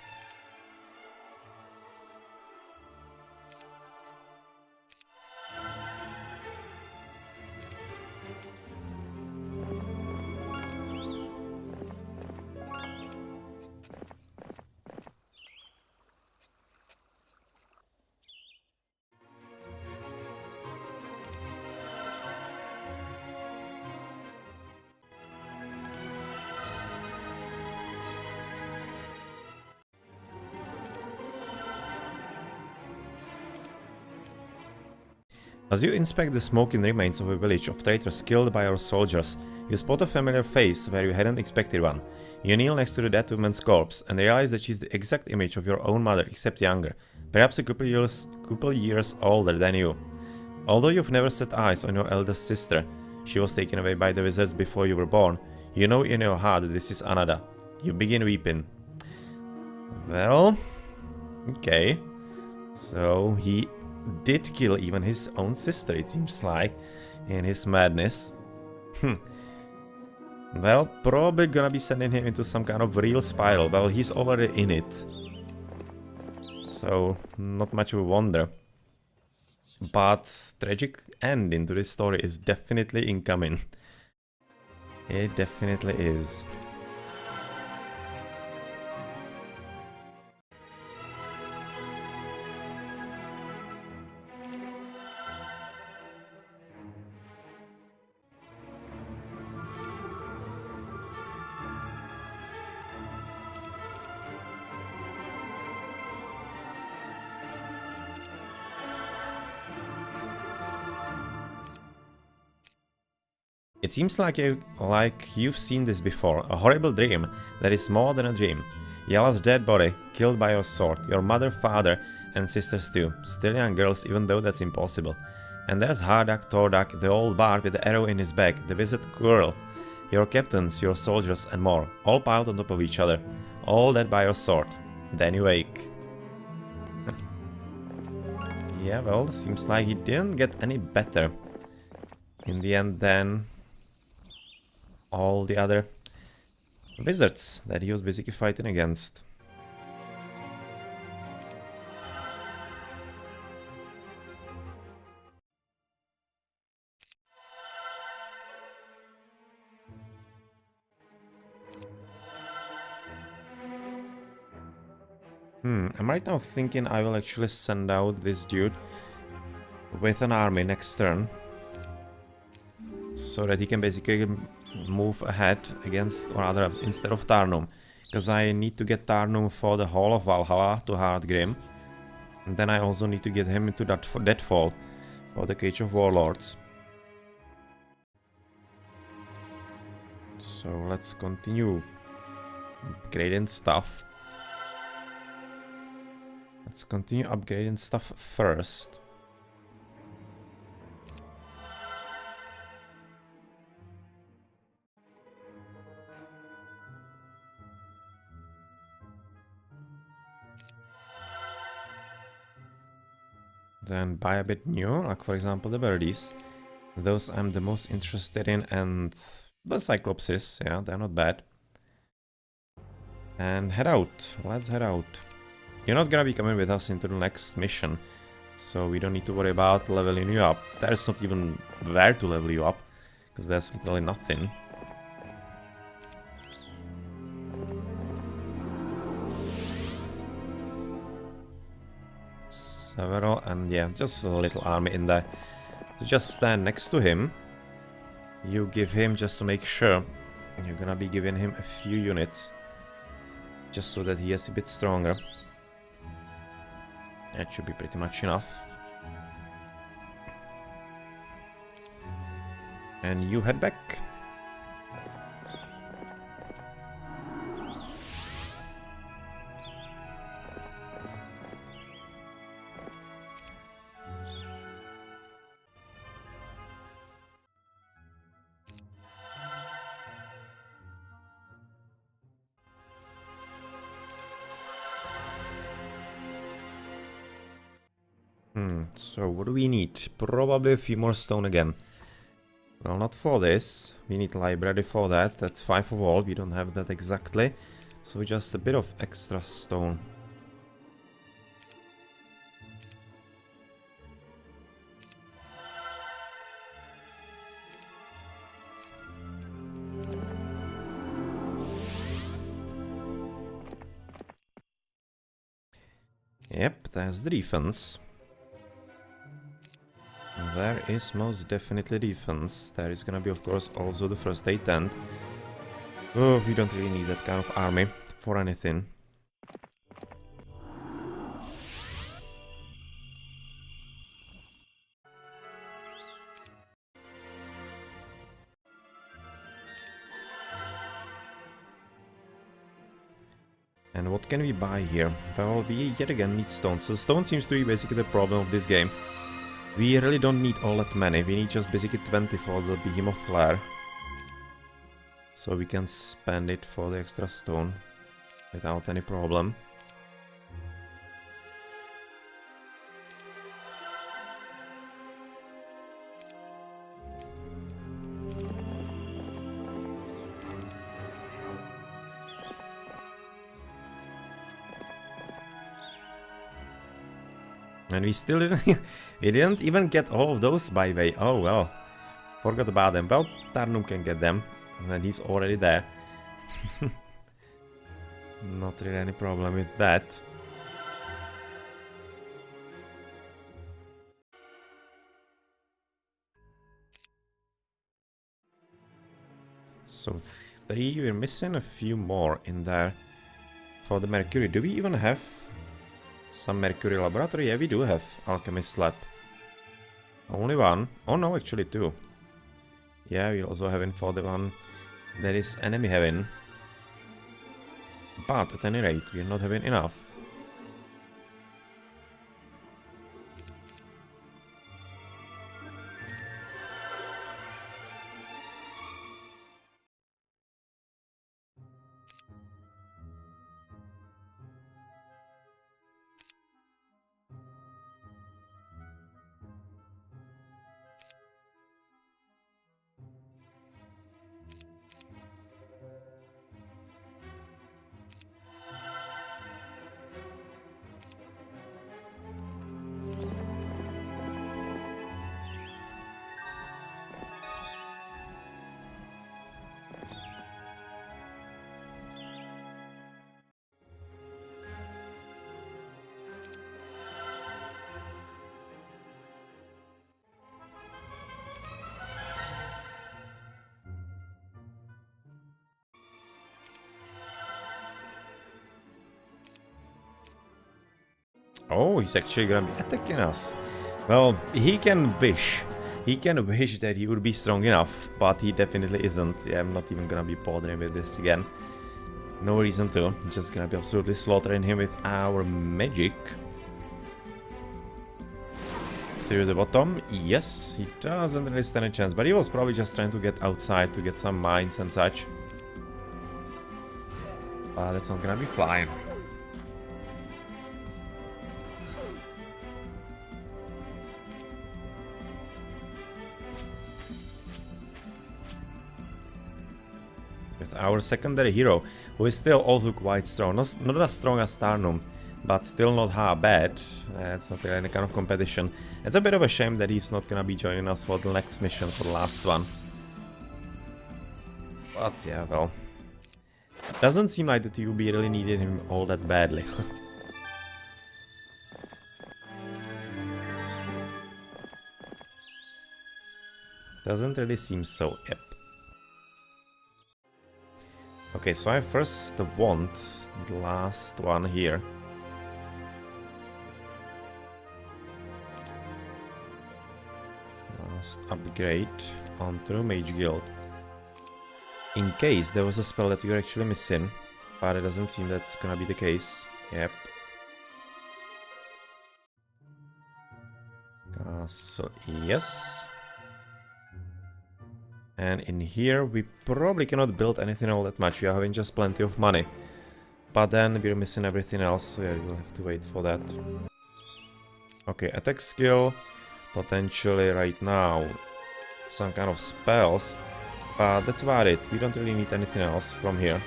As you inspect the smoking remains of a village of traitors killed by our soldiers, you spot a familiar face where you hadn't expected one. You kneel next to the dead woman's corpse and realize that she's the exact image of your own mother, except younger, perhaps a couple years older than you. Although you've never set eyes on your eldest sister, she was taken away by the wizards before you were born, you know in your heart that this is Anada. You begin weeping. Well, okay. So he did kill even his own sister, it seems like, in his madness. Well, probably gonna be sending him into some kind of real spiral. Well, he's already in it. So, not much of a wonder. But tragic ending to this story is definitely incoming. It definitely is. It seems like you've seen this before, a horrible dream that is more than a dream. Yala's dead body, killed by your sword, your mother, father, and sisters too, still young girls even though that's impossible. And there's Hardak, Tordak, the old bard with the arrow in his back, the wizard Quirrell, your captains, your soldiers and more, all piled on top of each other, all dead by your sword. Then you wake. Yeah, well, seems like he didn't get any better in the end then all the other wizards that he was basically fighting against. I'm right now thinking I will actually send out this dude with an army next turn, so that he can basically move ahead against, or rather instead of Tarnum, because I need to get Tarnum for the Hall of Valhalla to Hardgrim, and then I also need to get him into that Deadfall for the Cage of Warlords. So let's continue upgrading stuff. Let's continue upgrading stuff first. Then buy a bit new, like for example the birdies. Those I'm the most interested in, and the Cyclopses, yeah, they're not bad. And head out, let's head out. You're not gonna be coming with us into the next mission, so we don't need to worry about leveling you up. There's not even where to level you up, because there's literally nothing. Several, and yeah, just a little army in there. So just stand next to him. You give him, just to make sure, you're gonna be giving him a few units, just so that he is a bit stronger. That should be pretty much enough. And you head back. So what do we need? Probably a few more stone again. Well, not for this. We need library for that. That's 5 of all. We don't have that exactly. So just a bit of extra stone. Yep, there's the defense. There is most definitely defense. There is gonna be, of course, also the first aid tent. Oh, we don't really need that kind of army for anything. And what can we buy here? Well, we yet again need stone. So stone seems to be basically the problem of this game. We really don't need all that many. We need just basically 20 for the behemoth lair. So we can spend it for the extra stone without any problem. And we still didn't, we didn't even get all of those, by the way. Oh well, forgot about them. Well, Tarnum can get them, and he's already there. Not really any problem with that. So 3, we're missing a few more in there. For the Mercury, do we even have some Mercury laboratory? Yeah, we do have Alchemist lab. Only one. Oh no, actually 2. Yeah, we also have in for the one that is enemy having. But at any rate, we're not having enough. Oh, he's actually gonna be attacking us. Well, he can wish. He can wish that he would be strong enough, but he definitely isn't. Yeah, I'm not even gonna be bothering with this again. No reason to. I'm just gonna be absolutely slaughtering him with our magic. Through the bottom. Yes, he doesn't really stand a chance, but he was probably just trying to get outside to get some mines and such. But that's not gonna be flying. With our secondary hero, who is still also quite strong. Not as strong as Tarnum, but still not bad. It's not really any kind of competition. It's a bit of a shame that he's not gonna be joining us for the next mission, for the last one. But yeah, well. Doesn't seem like that you be really needing him all that badly. Doesn't really seem so, yep. Okay, so I first want the last one here. Must upgrade onto Mage Guild. In case there was a spell that you're actually missing, but it doesn't seem that's gonna be the case. Yep. Castle, yes. And in here we probably cannot build anything all that much. We are having just plenty of money. But then we're missing everything else, so yeah, we'll have to wait for that. Okay, attack skill. Potentially right now some kind of spells. But that's about it. We don't really need anything else from here.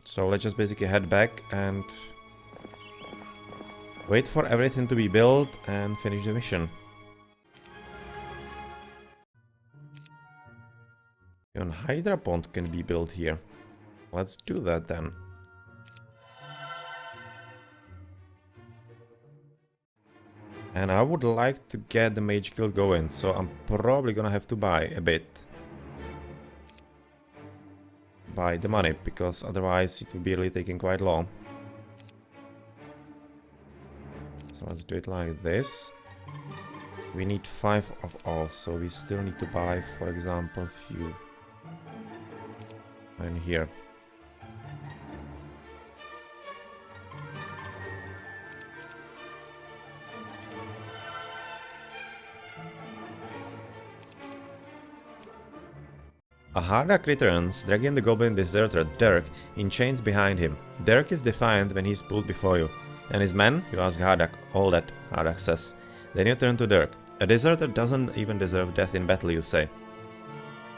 So let's just basically head back and wait for everything to be built and finish the mission. Even Hydra Pond can be built here. Let's do that then. And I would like to get the Mage Guild going, so I'm probably gonna have to buy a bit. Buy the money, because otherwise it will be really taking quite long. So let's do it like this. We need 5 of all, so we still need to buy, for example, few. And here. A Hardak returns, dragging the goblin deserter Dirk in chains behind him. Dirk is defiant when he is pulled before you. And his men? You ask Hardak. All that, Hardak says. Then you turn to Dirk. A deserter doesn't even deserve death in battle, you say.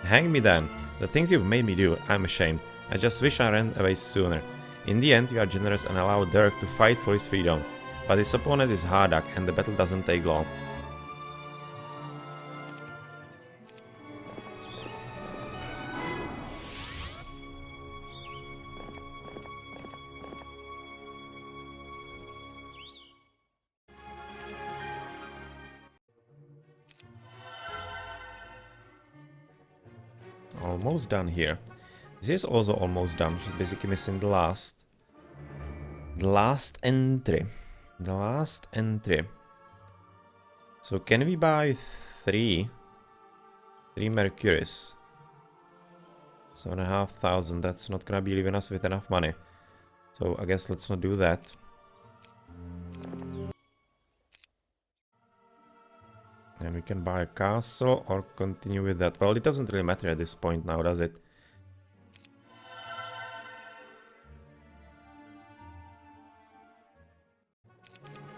Hang me then. The things you've made me do, I'm ashamed. I just wish I ran away sooner. In the end, you are generous and allow Dirk to fight for his freedom. But his opponent is Hardak, and the battle doesn't take long. Almost done here. This is also almost done. She's basically missing the last entry. The last entry. So can we buy 3 Mercuries? 7,500. That's not gonna be leaving us with enough money. So I guess let's not do that. And we can buy a castle or continue with that. Well, it doesn't really matter at this point now, does it?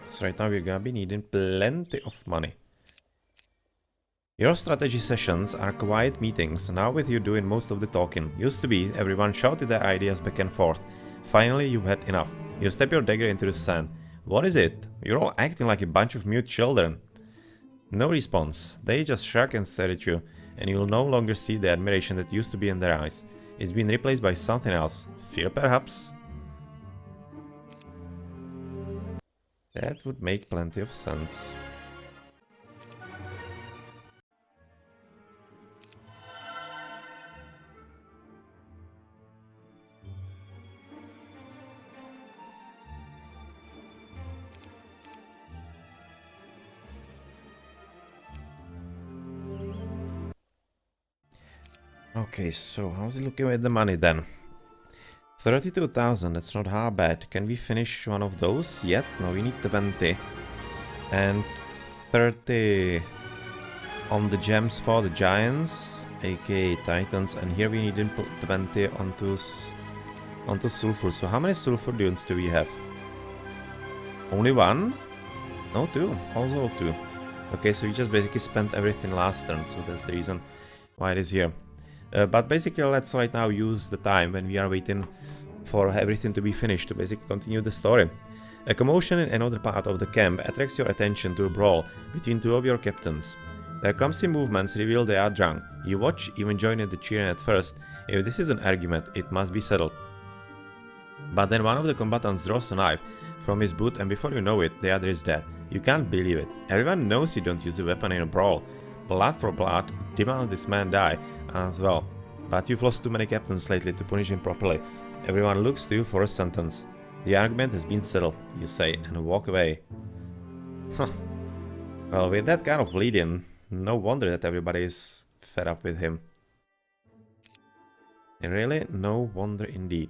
So right now we're gonna be needing plenty of money. Your strategy sessions are quiet meetings, now with you doing most of the talking. Used to be, everyone shouted their ideas back and forth. Finally, you've had enough. You step your dagger into the sand. What is it? You're all acting like a bunch of mute children. No response. They just shrug and stare at you, and you'll no longer see the admiration that used to be in their eyes. It's been replaced by something else. Fear, perhaps? That would make plenty of sense. Okay, so how's it looking with the money then? 32,000, that's not half bad. Can we finish one of those yet? No, we need 20. And 30 on the gems for the giants, aka titans. And here we need 20 onto sulfur. So how many sulfur dunes do we have? Only 1? No, 2. Also 2. Okay, so we just basically spent everything last turn. So that's the reason why it is here. But basically let's right now use the time when we are waiting for everything to be finished to basically continue the story. A commotion in another part of the camp attracts your attention to a brawl between 2 of your captains. Their clumsy movements reveal they are drunk. You watch, even join in the cheering at first. If this is an argument, it must be settled. But then one of the combatants draws a knife from his boot, and before you know it, the other is dead. You can't believe it. Everyone knows you don't use a weapon in a brawl. Blood for blood demands this man die as well. But you've lost too many captains lately to punish him properly. Everyone looks to you for a sentence. The argument has been settled, you say, and walk away. Well, with that kind of lead-in, No wonder that everybody is fed up with him. Really, no wonder indeed.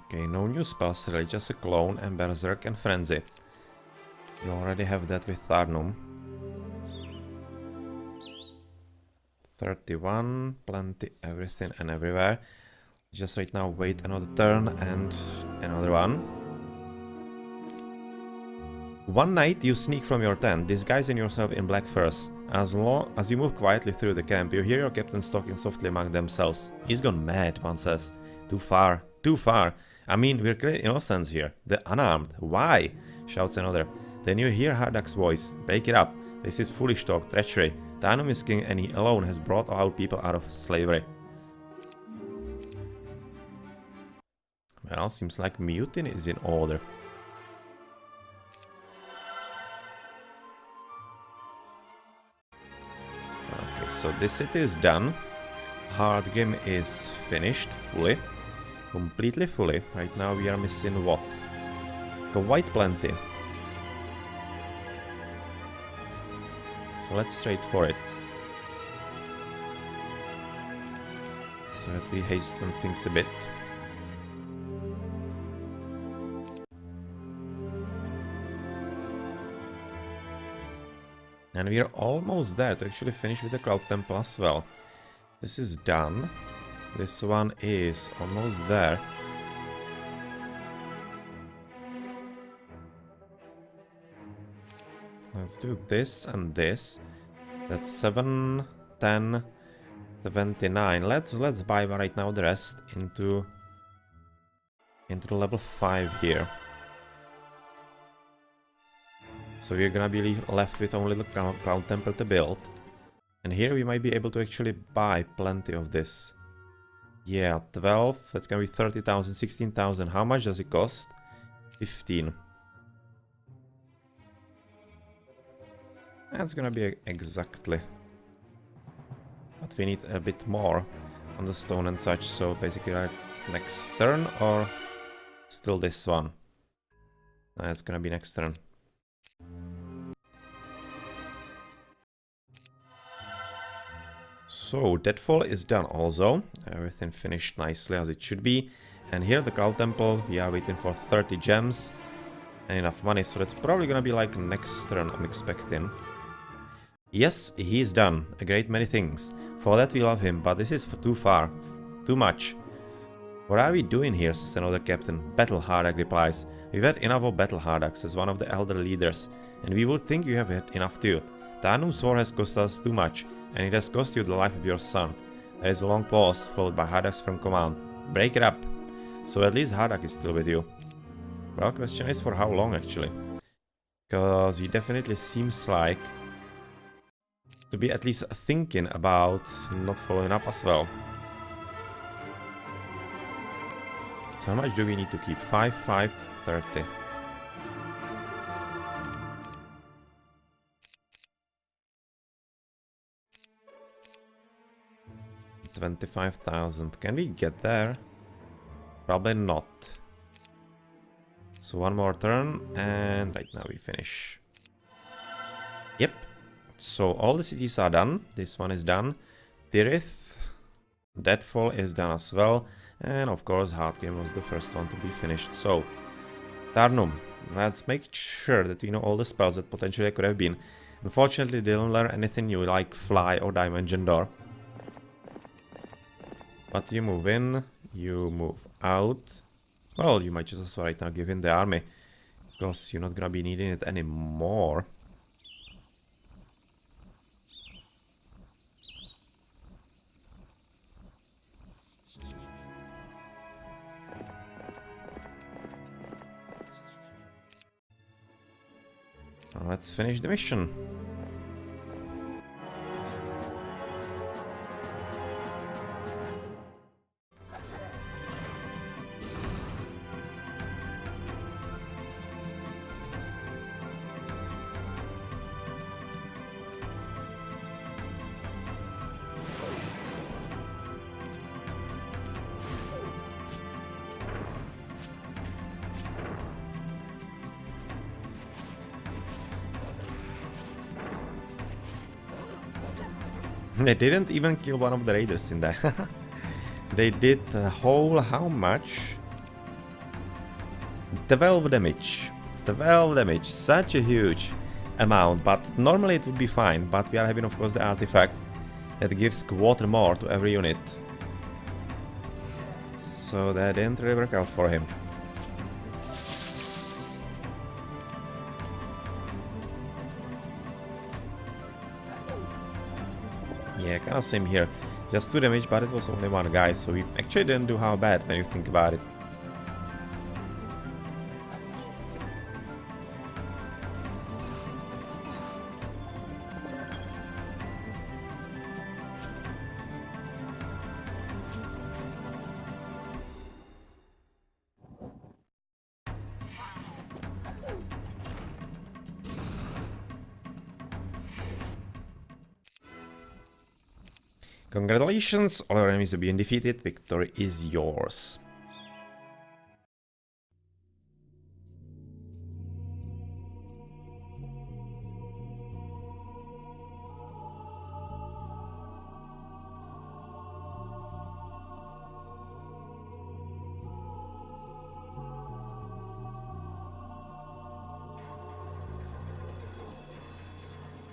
Okay, no new spells, really, just a clone and berserk and frenzy. You already have that with Tarnum. 31, plenty, everything and everywhere. Just right now wait another turn and another one. One night you sneak from your tent, disguising yourself in black furs. As long as you move quietly through the camp, you hear your captains talking softly among themselves. He's gone mad, one says. Too far, too far. I mean, we're clear innocents here. The unarmed. Why? Shouts another. Then you hear Hardak's voice. Break it up. This is foolish talk, treachery. Tarnum is king and he alone has brought our people out of slavery. Well, seems like mutiny is in order. Okay, so this city is done. Hard game is finished fully. Completely fully. Right now we are missing what? Quite plenty. So let's trade for it. So that we hasten things a bit. And we are almost there to actually finish with the Cloud Temple as well. This is done. This one is almost there. Let's do this and this. That's 7, 10, 79. Let's buy right now the rest into the level 5 here. So we're gonna be left with only the Cloud Temple to build. And here we might be able to actually buy plenty of this. Yeah, 12. That's gonna be 30,000, 16,000. How much does it cost? 15. That's gonna be exactly. But we need a bit more on the stone and such. So basically like next turn or still this one? That's gonna be next turn. So Deadfall is done also. Everything finished nicely as it should be. And here the Cloud Temple, we are waiting for 30 gems and enough money. So that's probably gonna be like next turn, I'm expecting. Yes, he's done a great many things. For that we love him, but this is too far. Too much. What are we doing here, says another captain. Battle Hardak replies. We've had enough of Battle Hardak, says one of the elder leaders. And we would think you have had enough too. Tarnum's war has cost us too much, and it has cost you the life of your son. There is a long pause, followed by Hardak's firm command. Break it up. So at least Hardak is still with you. Well, question is for how long actually. Because he definitely seems like to be at least thinking about not following up as well. So how much do we need to keep? 5, 5, 30. $25,000. Can we get there? Probably not. So one more turn and right now we finish. Yep. So all the cities are done. This one is done. Tirith, Deadfall is done as well. And of course Hard Game was the first one to be finished. So Tarnum, let's make sure that we know all the spells that potentially could have been. Unfortunately didn't learn anything new like Fly or Dimension Door. But you move in, you move out. Well, you might just as well right now give in the army, because you're not gonna be needing it anymore. Now let's finish the mission. They didn't even kill one of the raiders in there. They did a whole, how much? 12 damage. 12 damage, such a huge amount, but normally it would be fine, but we are having of course the artifact that gives quarter more to every unit. So that didn't really work out for him. Yeah, kinda same here. Just 2 damage, but it was only one guy, so we actually didn't do how bad when you think about it. Congratulations, all your enemies have been defeated, victory is yours.